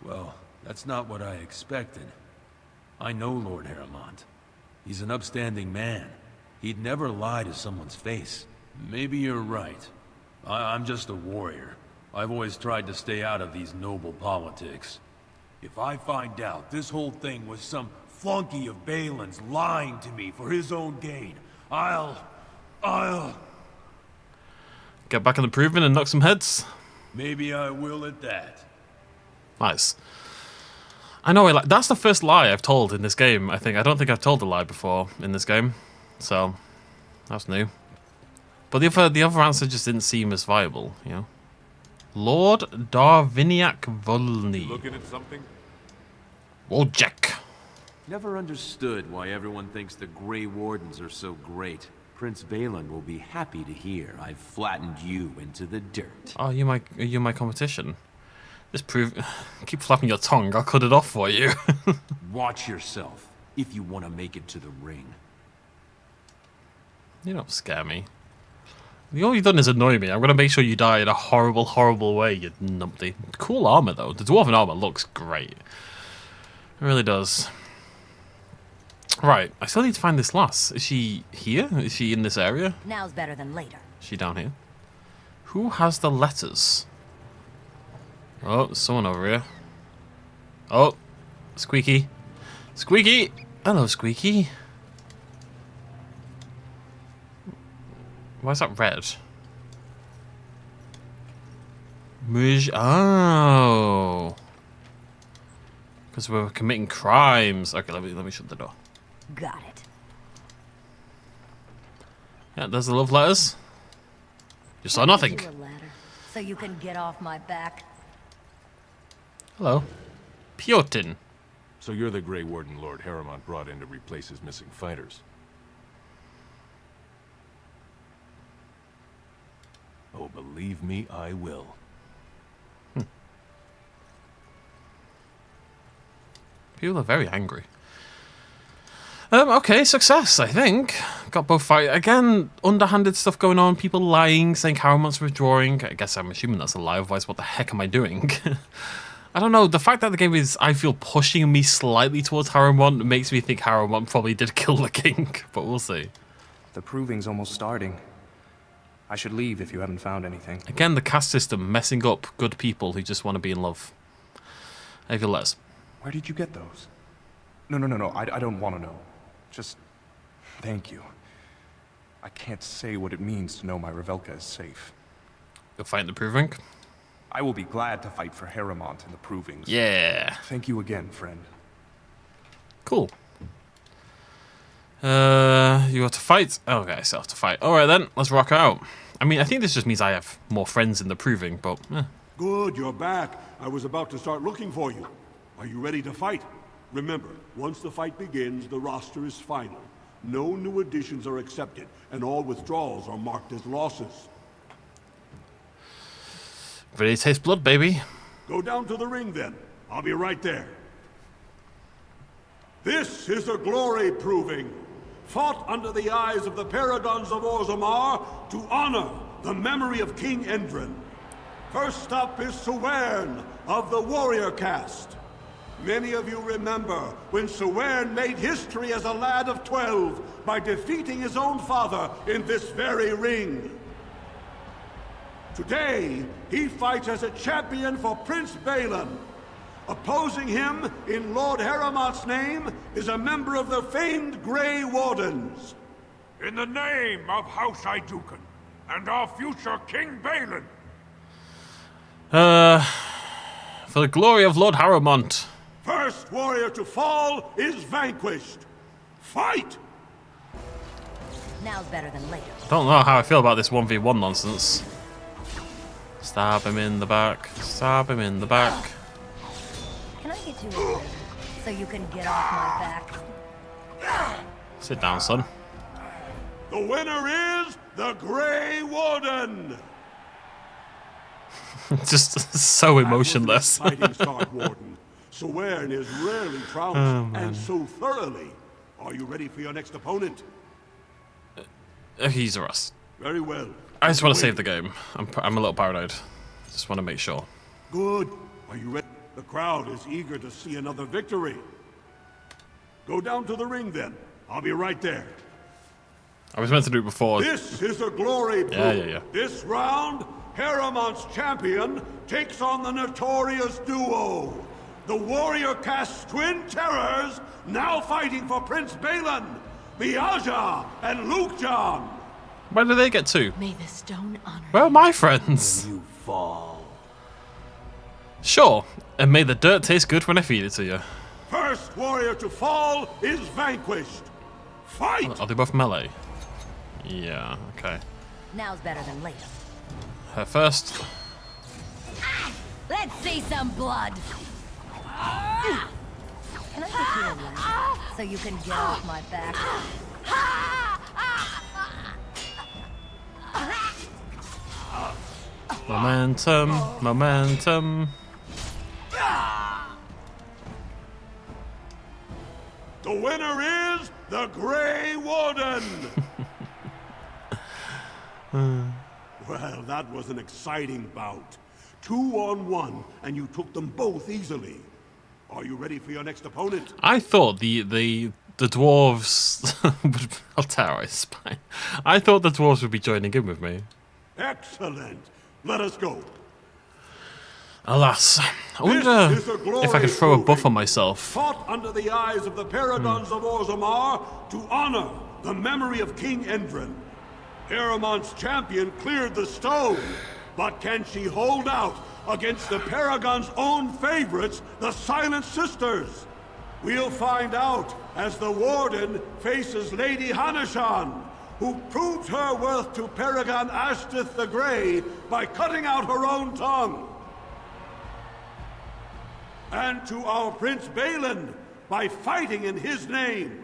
Well, that's not what I expected. I know Lord Harriman. He's an upstanding man. He'd never lie to someone's face. Maybe you're right. I'm just a warrior. I've always tried to stay out of these noble politics. If I find out this whole thing was some flunky of Balin's lying to me for his own gain, I'll... Get back in the proving and knock some heads? Maybe I will at that. Nice. I know, that's the first lie I've told in this game, I think. I don't think I've told a lie before in this game. So, that's new. But the other answer just didn't seem as viable, you know? Lord Darviniak Volny. Looking at something? Wojek. Never understood why everyone thinks the Grey Wardens are so great. Prince Balin will be happy to hear I've flattened you into the dirt. Oh, you're my competition. Just keep flapping your tongue, I'll cut it off for you. Watch yourself, if you want to make it to the ring. You don't scare me. All you've done is annoy me. I'm going to make sure you die in a horrible, horrible way, you numpty. Cool armor, though. The dwarven armor looks great. It really does. Right, I still need to find this lass. Is she here? Is she in this area? Now's better than later. Is she down here? Who has the letters? Oh, there's someone over here. Oh, Squeaky. Squeaky! Hello, Squeaky. Why is that red? Oh. Because we're committing crimes. Okay, let me shut the door. Got it. Yeah, there's the love letters. You saw nothing. Give you a ladder, so you can get off my back. Hello. Piotin. So you're the Grey Warden Lord Harriman brought in to replace his missing fighters. Oh, believe me, I will. People are very angry. Okay, success, I think. Got both fight again, underhanded stuff going on, people lying, saying Harriman's withdrawing. I guess I'm assuming that's a lie, otherwise what the heck am I doing? I don't know, the fact that the game is, I feel, pushing me slightly towards Harriman makes me think Harriman probably did kill the king, but we'll see. The proving's almost starting. I should leave if you haven't found anything. Again, the caste system messing up good people who just want to be in love. I feel less. Where did you get those? No, I don't want to know. Just thank you. I can't say what it means to know my Revelka is safe. You'll fight in the proving? I will be glad to fight for Harriman in the provings. Yeah. Thank you again, friend. Cool. You have to fight? Okay, I still have to fight. Alright then, let's rock out. I mean, I think this just means I have more friends in the proving, but Good, you're back. I was about to start looking for you. Are you ready to fight? Remember, once the fight begins, the roster is final. No new additions are accepted, and all withdrawals are marked as losses. Ready to taste blood, baby. Go down to the ring, then. I'll be right there. This is a glory proving, fought under the eyes of the paragons of Orzammar to honor the memory of King Endrin. First up is Suwern of the warrior caste. Many of you remember when Suwern made history as a lad of 12 by defeating his own father in this very ring. Today, he fights as a champion for Prince Balin. Opposing him, in Lord Haramont's name, is a member of the famed Grey Wardens. In the name of House Iduken and our future King Balin. For the glory of Lord Haramont. First warrior to fall is vanquished. Fight! Now's better than later. Don't know how I feel about this 1v1 nonsense. Stab him in the back. Stab him in the back. Can I get you a so you can get off my back? Sit down, son. The winner is the Grey Warden. Just so emotionless. Fighting Stark Warden. Suwern is rarely trounced, and so thoroughly. Are you ready for your next opponent? He's a rust. Very well. I just want to save the game. I'm a little paranoid. Just want to make sure. Good. Are you ready? The crowd is eager to see another victory. Go down to the ring, then. I'll be right there. I was meant to do it before. This is a glory proof. Yeah. This round, Haramont's champion takes on the notorious duo. The warrior caste's twin terrors, now fighting for Prince Balin, Miaja and Lukjan. Where do they get to? May the stone honor Where are my friends? You fall. Sure, and may the dirt taste good when I feed it to you. First warrior to fall is vanquished. Fight! Are they both melee? Yeah, okay. Now's better than later. Her first. Let's see some blood. Can I get you a leg so you can get off my back? Momentum, momentum. The winner is the Grey Warden. Well, that was an exciting bout. 2-on-1, and you took them both easily. Are you ready for your next opponent? I thought the dwarves would. I'll tear out his spine. I thought the dwarves would be joining in with me. Excellent. Let us go. Alas, I wonder if I could throw a buff on myself. Fought under the eyes of the paragons of Orzammar to honor the memory of King Endrin. Haramont's champion cleared the stone, but can she hold out against the Paragon's own favorites, the Silent Sisters? We'll find out as the Warden faces Lady Hanishan, who proved her worth to Paragon Ashtith the Grey by cutting out her own tongue. And to our Prince Balin by fighting in his name.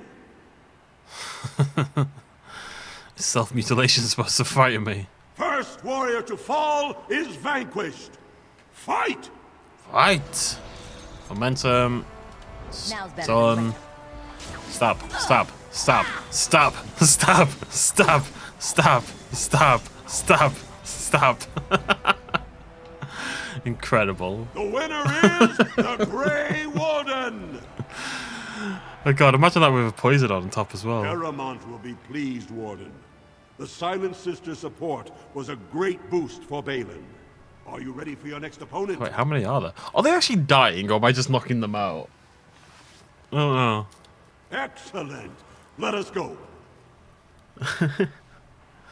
Self-mutilation is supposed to frighten me. First warrior to fall is vanquished. Fight! Fight! Momentum. Now's better Son. than later. Stab, stab, stab, stab, stab, stab, stab, stab, stab, stab. Incredible. The winner is the Grey Warden. Oh god, imagine that with a poison on top as well. Haramont will be pleased, Warden. The Silent Sister support was a great boost for Balin. Are you ready for your next opponent? Wait, how many are there? Are they actually dying, or am I just knocking them out? I don't know. Excellent. Let us go.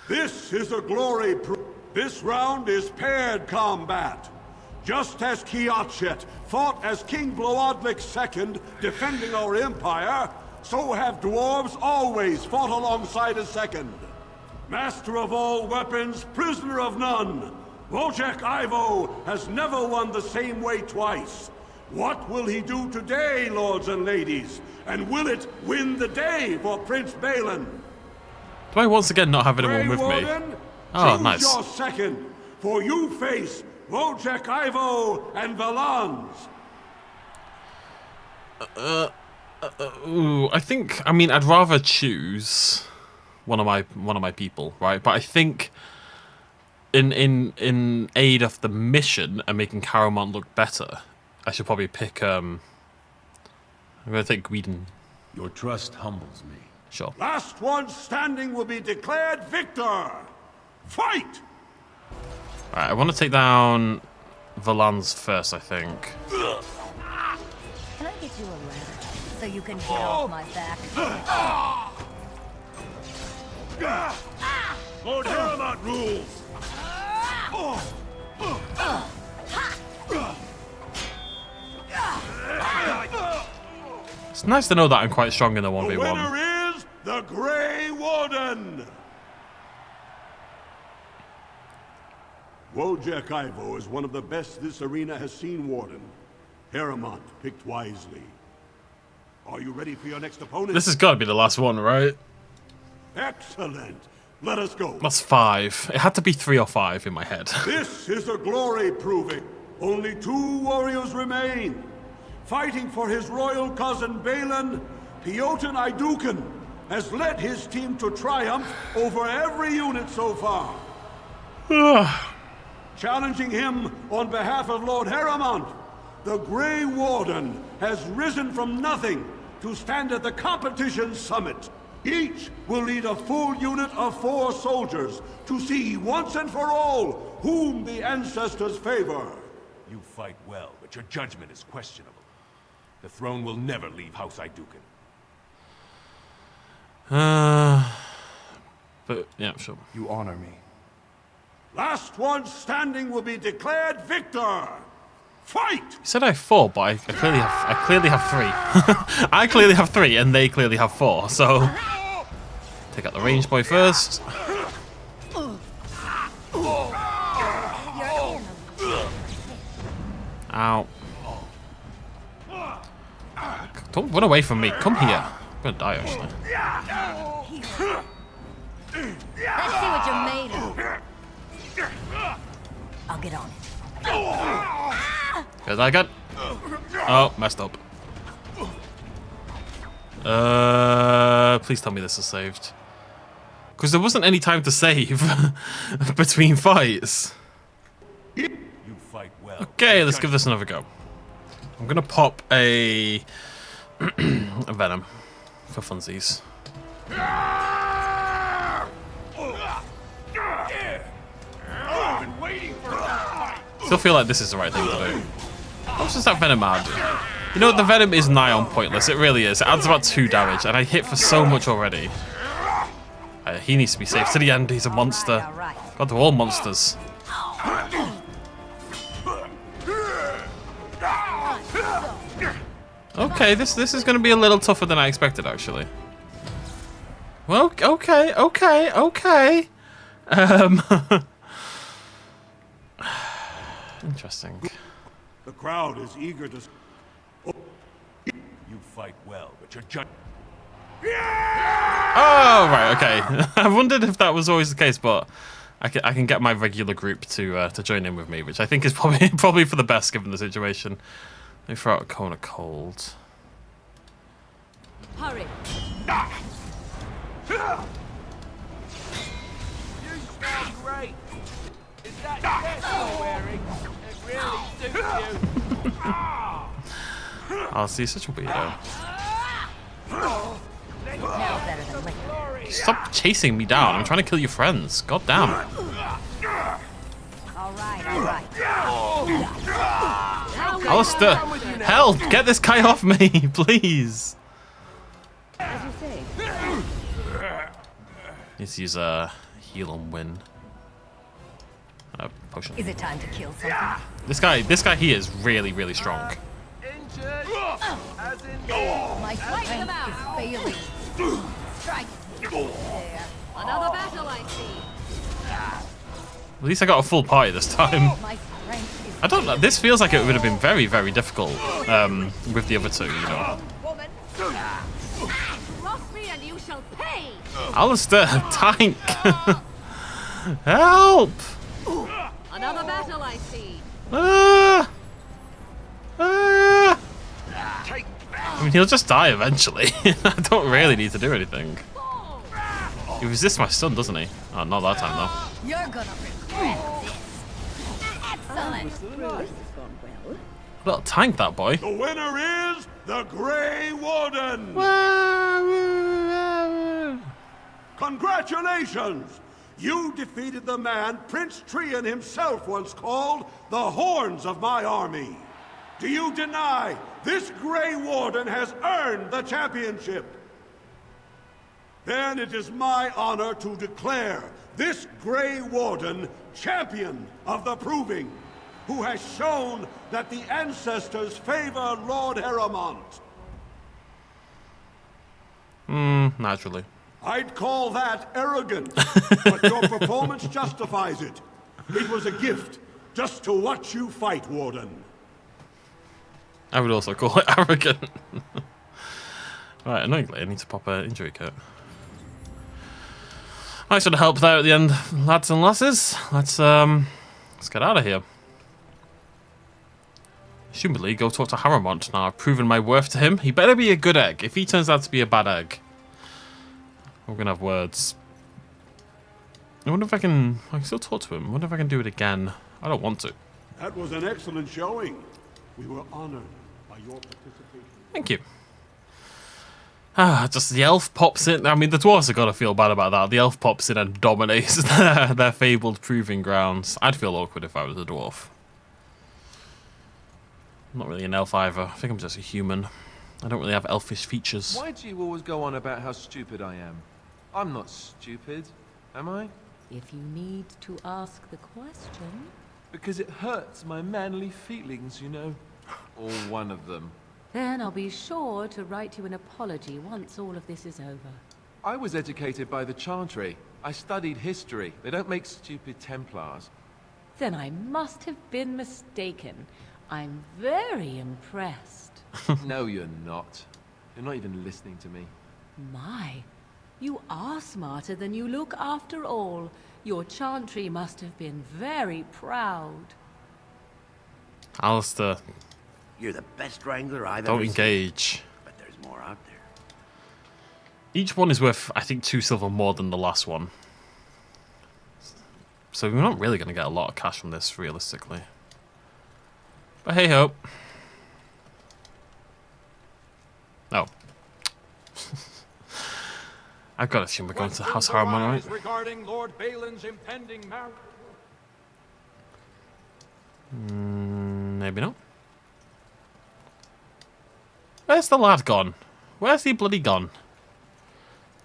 This is a glory. This round is paired combat. Just as Kiatchet fought as King Bloodlik II, defending our empire, so have dwarves always fought alongside a second. Master of all weapons, prisoner of none, Wojciech Ivo has never won the same way twice. What will he do today, lords and ladies? And will it win the day for Prince Balin? Do I once again not have anyone with me? Oh, nice. Choose your second, for you face Wojciech Ivo and Valans. Ooh, I mean, I'd rather choose one of my people, right? But I think in aid of the mission and making Caramon look better, I should probably pick I'm gonna take Gweden. Your trust humbles me. Sure. Last one standing will be declared victor. Fight! Alright, I want to take down Valans first, I think. Can I get you a ladder so you can get off my back? Lord Harrowmont rules! It's nice to know that I'm quite strong in the 1v1. The winner is the Grey Warden! Wojciech Ivo is one of the best this arena has seen, Warden. Harrowmont picked wisely. Are you ready for your next opponent? This has got to be the last one, right? Excellent. Let us go. That's 5. It had to be 3 or 5 in my head. This is a glory proving. Only 2 warriors remain. Fighting for his royal cousin Balin, Piotr Idukan has led his team to triumph over every unit so far. Challenging him on behalf of Lord Harrowmont, the Grey Warden has risen from nothing to stand at the competition summit. Each will lead a full unit of 4 soldiers to see once and for all whom the ancestors favor. You fight well, but your judgment is questionable. The throne will never leave House Idukan. But yeah, sure. You honor me. Last one standing will be declared victor. Fight! You said I have 4, but I clearly have 3. I clearly have 3, and they clearly have 4. So take out the range boy first. Ow! Don't run away from me. Come here. I'm gonna die actually. Let's see what you're made of. I'll get on it. Good, I got. Oh, messed up. Please tell me this is saved. Because there wasn't any time to save between fights. You fight well. Okay, let's give this another go. I'm gonna pop a venom for funsies. Still feel like this is the right thing to do. What's just that venom add? You know what, the venom is nigh on pointless. It really is. It adds about 2 damage, and I hit for so much already. He needs to be safe to the end. He's a monster. God, they're all monsters. Okay, this is going to be a little tougher than I expected, actually. Well, okay. Interesting. The crowd is eager to... You fight well, but your judgment... Oh, right, okay. I wondered if that was always the case, but I can get my regular group to join in with me, which I think is probably for the best given the situation. Let me throw out a cone of cold. Hurry. You smell great. Is that dress you're wearing? It really suits you. Oh, see, such a weirdo. Now better than liquor. Stop chasing me down. I'm trying to kill your friends. God damn. All right. Alistair, help! Get this guy off me, please. As you say. Let's use a heal and win. Potion. Is it time to kill something? This guy here is really, really strong. My strength is failing. Strike. There. Another battle, I see. At least I got a full party this time. My strength is I don't know. This feels like it would have been very, very difficult with the other two, you know. Woman. Cross me and you shall pay. Alistair, tank. Help! Another battle, I see. Ah! Ah! I mean, he'll just die eventually. I don't really need to do anything. He resists my stun, doesn't he? Oh, not that time, though. You're gonna regret this. Excellent. Little tank, that boy. The winner is the Grey Warden! Congratulations! You defeated the man Prince Trian himself once called the Horns of my army. Do you deny this Grey Warden has earned the championship? Then it is my honor to declare this Grey Warden champion of the Proving, who has shown that the ancestors favor Lord Heremont. Naturally. I'd call that arrogant, but your performance justifies it. It was a gift just to watch you fight, Warden. I would also call it arrogant. Right, annoyingly, I need to pop an injury kit. Nice one to help there at the end, lads and lasses. Let's get out of here. Assumedly, go talk to Heremont. Now I've proven my worth to him. He better be a good egg. If he turns out to be a bad egg, we're gonna have words. I wonder if I can still talk to him. I wonder if I can do it again. I don't want to. That was an excellent showing. We were honored by your participation. Thank you. Just the elf pops in. I mean, the dwarves have got to feel bad about that. The elf pops in and dominates their fabled proving grounds. I'd feel awkward if I was a dwarf. I'm not really an elf either. I think I'm just a human. I don't really have elfish features. Why do you always go on about how stupid I am? I'm not stupid, am I? If you need to ask the question. Because it hurts my manly feelings, you know. Or one of them. Then I'll be sure to write you an apology once all of this is over. I was educated by the Chantry. I studied history. They don't make stupid Templars. Then I must have been mistaken. I'm very impressed. No, you're not. You're not even listening to me. My, you are smarter than you look after all. Your Chantry must have been very proud. Alistair, You're the best wrangler I've don't ever engage. seen. But there's more out there. Each one is worth, I think, 2 silver more than the last one. So we're not really going to get a lot of cash from this, realistically. But hey ho. Oh. I've got to assume we're going to House Harmon, right? Regarding Lord Balin's impending marriage. Maybe not. Where's the lad gone? Where's he bloody gone?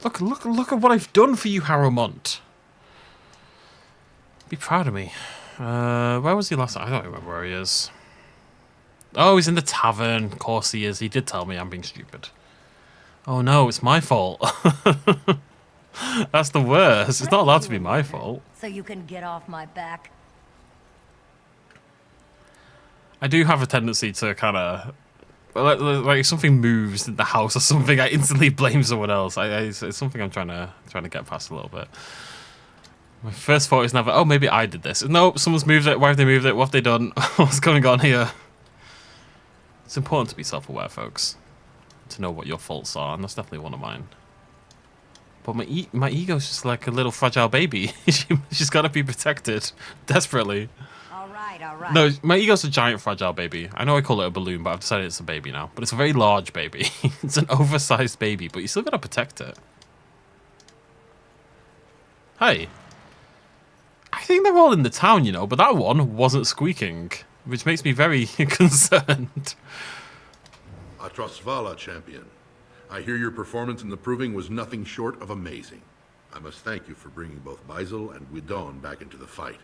Look at what I've done for you, Heremont. Be proud of me. Where was he last time? I don't remember where he is. Oh, he's in the tavern. Of course he is. He did tell me I'm being stupid. Oh no, it's my fault. That's the worst. It's not allowed to be my fault. So you can get off my back. I do have a tendency to kind of... Like if something moves in the house or something, I instantly blame someone else. It's something I'm trying to get past a little bit. My first thought is never, oh, maybe I did this. No, someone's moved it. Why have they moved it? What have they done? What's going on here? It's important to be self-aware, folks. To know what your faults are, and that's definitely one of mine. But my ego's just like a little fragile baby. She's got to be protected desperately. All right. No, my ego's a giant fragile baby. I know I call it a balloon, but I've decided it's a baby now. But it's a very large baby. It's an oversized baby, but you still got to protect it. Hey. I think they're all in the town, you know, but that one wasn't squeaking, which makes me very concerned. Atrosvala, champion. I hear your performance in the Proving was nothing short of amazing. I must thank you for bringing both Baisel and Widon back into the fight.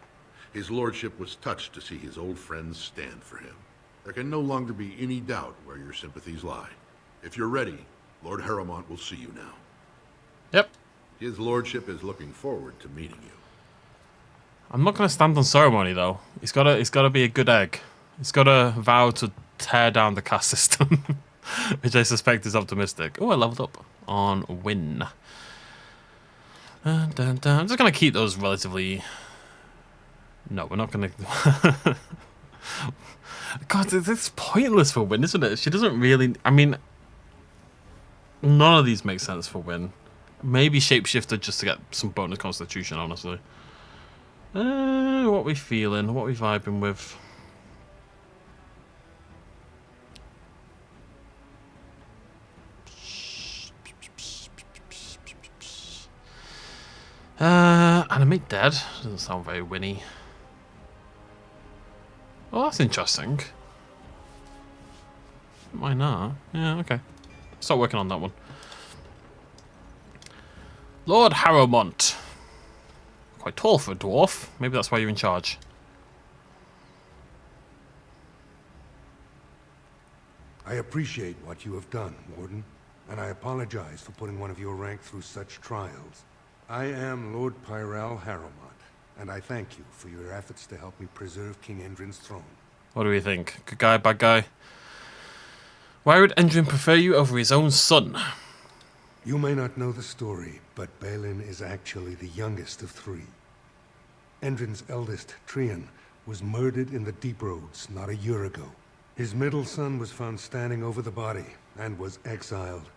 His lordship was touched to see his old friends stand for him. There can no longer be any doubt where your sympathies lie. If you're ready, Lord Heremont will see you now. Yep. His lordship is looking forward to meeting you. I'm not going to stand on ceremony though. It's got to be a good egg. It's got to vow to tear down the caste system, which I suspect is optimistic. Oh, I leveled up on win. I'm just going to keep those relatively... No, we're not going to... God, it's pointless for win, isn't it? She doesn't really... I mean, none of these make sense for win. Maybe shapeshifter just to get some bonus constitution, honestly. What we feeling? What we vibing with? Animate dead. Doesn't sound very winny. Well, that's interesting. Why not? Yeah, okay. Start working on that one. Lord Harrowmont. Quite tall for a dwarf. Maybe that's why you're in charge. I appreciate what you have done, Warden, and I apologize for putting one of your rank through such trials. I am Lord Pyrell Harrowmont, and I thank you for your efforts to help me preserve King Endrin's throne. What do we think? Good guy, bad guy? Why would Endrin prefer you over his own son? You may not know the story, but Balin is actually the youngest of three. Endrin's eldest, Trian, was murdered in the Deep Roads not a year ago. His middle son was found standing over the body and was exiled.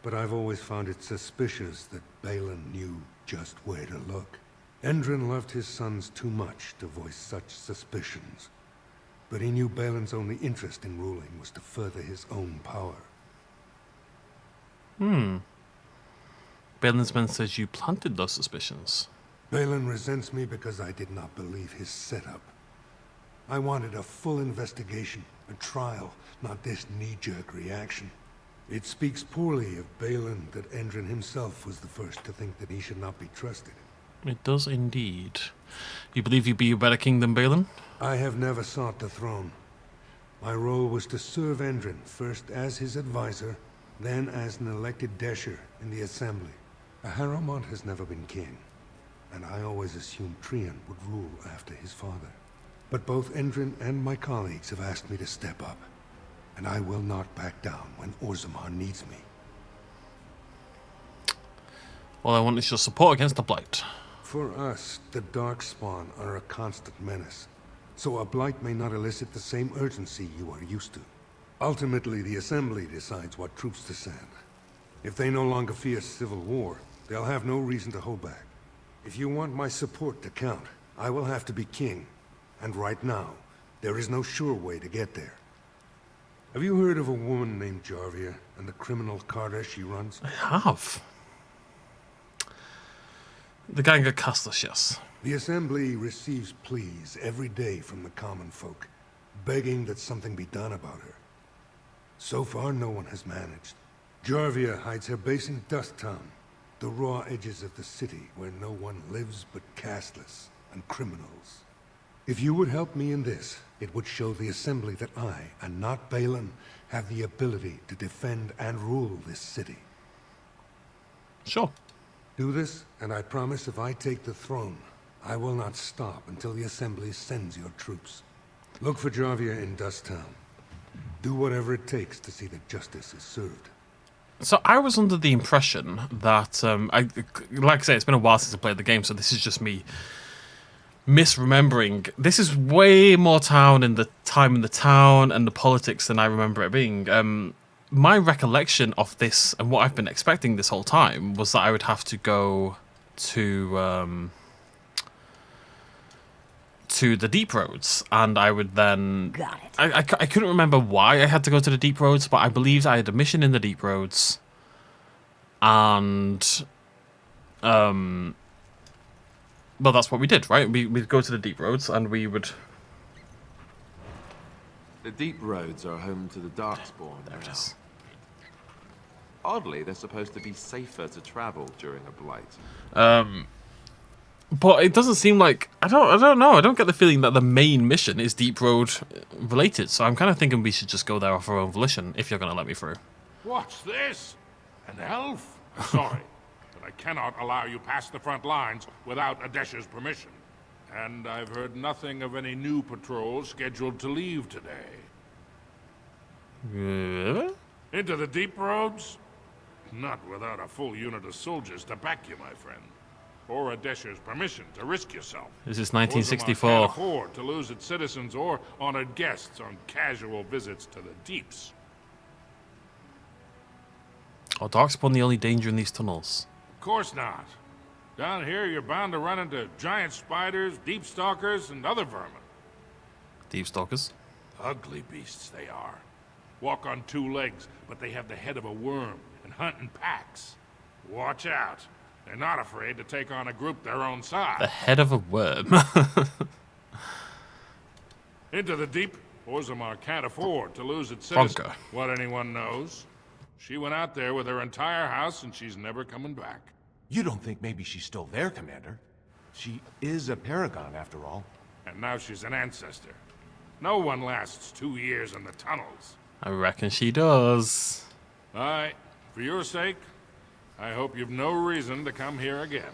But I've always found it suspicious that Balin knew just where to look. Endrin loved his sons too much to voice such suspicions. But he knew Balin's only interest in ruling was to further his own power. Balin's men says you planted those suspicions. Balin resents me because I did not believe his setup. I wanted a full investigation, a trial, not this knee-jerk reaction. It speaks poorly of Balin that Endrin himself was the first to think that he should not be trusted. It does indeed. You believe you'd be a better king than Balin? I have never sought the throne. My role was to serve Endrin, first as his advisor, then as an elected Desher in the Assembly. Harrowmont has never been king, and I always assumed Trian would rule after his father. But both Endrin and my colleagues have asked me to step up, and I will not back down when Orzammar needs me. All I want is your support against the blight. For us, the Darkspawn are a constant menace, so a blight may not elicit the same urgency you are used to. Ultimately, the Assembly decides what troops to send. If they no longer fear civil war, they'll have no reason to hold back. If you want my support to count, I will have to be king. And right now, there is no sure way to get there. Have you heard of a woman named Jarvia and the criminal Carter she runs? I have. The gang of Castless, yes. The Assembly receives pleas every day from the common folk, begging that something be done about her. So far, no one has managed. Jarvia hides her base in Dust Town, the raw edges of the city where no one lives but castless and criminals. If you would help me in this, it would show the Assembly that I, and not Balin, have the ability to defend and rule this city. Sure. Do this, and I promise if I take the throne, I will not stop until the Assembly sends your troops. Look for Jarvia in Dust Town. Do whatever it takes to see that justice is served. So I was under the impression that, like I say, it's been a while since I played the game, so this is just me misremembering. This is way more town in the time in the town and the politics than I remember it being. My recollection of this and what I've been expecting this whole time was that I would have to go to the Deep Roads, and I would then... Got it. I couldn't remember why I had to go to the Deep Roads, but I believed I had a mission in the Deep Roads, and... well, that's what we did, right? We'd go to the Deep Roads, and we would... The Deep Roads are home to the Darkspawn. There it is. Oddly, they're supposed to be safer to travel during a blight. But it doesn't seem like... I don't know. I don't get the feeling that the main mission is Deep Road related, so I'm kind of thinking we should just go there off our own volition, if you're going to let me through. What's this? An elf? Sorry, but I cannot allow you past the front lines without Adesha's permission. And I've heard nothing of any new patrols scheduled to leave today. Into the deep roads? Not without a full unit of soldiers to back you, my friend. Or a Desher's permission to risk yourself. This is Orzammar 1964. can't afford to lose its citizens or honored guests on casual visits to the deeps. Oh, Darkspawn the only danger in these tunnels? Of course not. Down here, you're bound to run into giant spiders, deep stalkers, and other vermin. Deep stalkers? Ugly beasts they are. Walk on two legs, but they have the head of a worm and hunt in packs. Watch out. They're not afraid to take on a group their own size. The head of a worm. Into the deep, Orzammar can't afford to lose its citizens. Bronco. What anyone knows. She went out there with her entire house and she's never coming back. You don't think maybe she's still there, Commander? She is a paragon, after all. And now she's an ancestor. No one lasts 2 years in the tunnels. I reckon she does. Aye, for your sake, I hope you've no reason to come here again.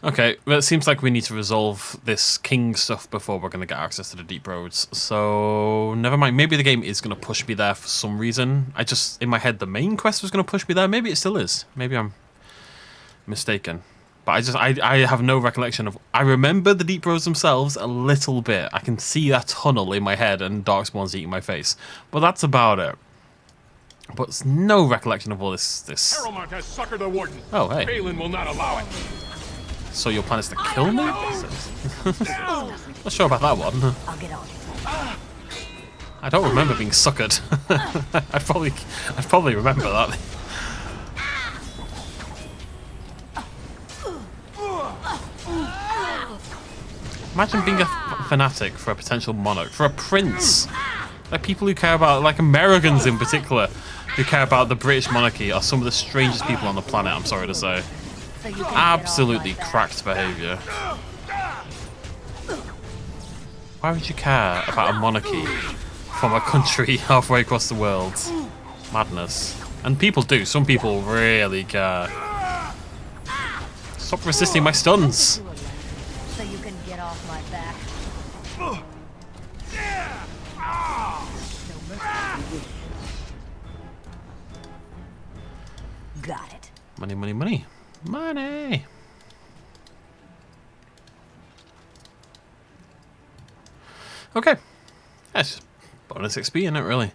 Okay, well, it seems like we need to resolve this king stuff before we're going to get access to the deep roads. So, never mind. Maybe the game is going to push me there for some reason. I just, in my head, the main quest was going to push me there. Maybe it still is. Maybe I'm mistaken. But I have no recollection of... I remember the deep roads themselves a little bit. I can see that tunnel in my head and Darkspawn's eating my face. But that's about it. But there's no recollection of all this... Harrowmont has suckered the Warden. Oh, hey. Balin will not allow it. So your plan is to kill me? Not sure about that one. I'll get on it. I don't remember being suckered. I'd probably remember that. Imagine being a fanatic for a potential monarch, for a prince. Like people who care about, like Americans in particular, who care about the British monarchy are some of the strangest people on the planet, I'm sorry to say. Absolutely cracked behaviour. Why would you care about a monarchy from a country halfway across the world? Madness. And people do, some people really care. Stop resisting my stuns! So you can get off my back. Got it. Money, money, money. Money! Okay. That's just bonus XP, isn't it, really?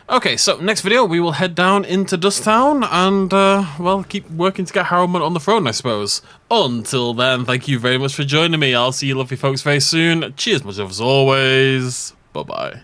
Okay, so next video we will head down into Dusttown and, well, keep working to get Harrowmont on the throne, I suppose. Until then, thank you very much for joining me. I'll see you lovely folks very soon. Cheers much as always. Bye-bye.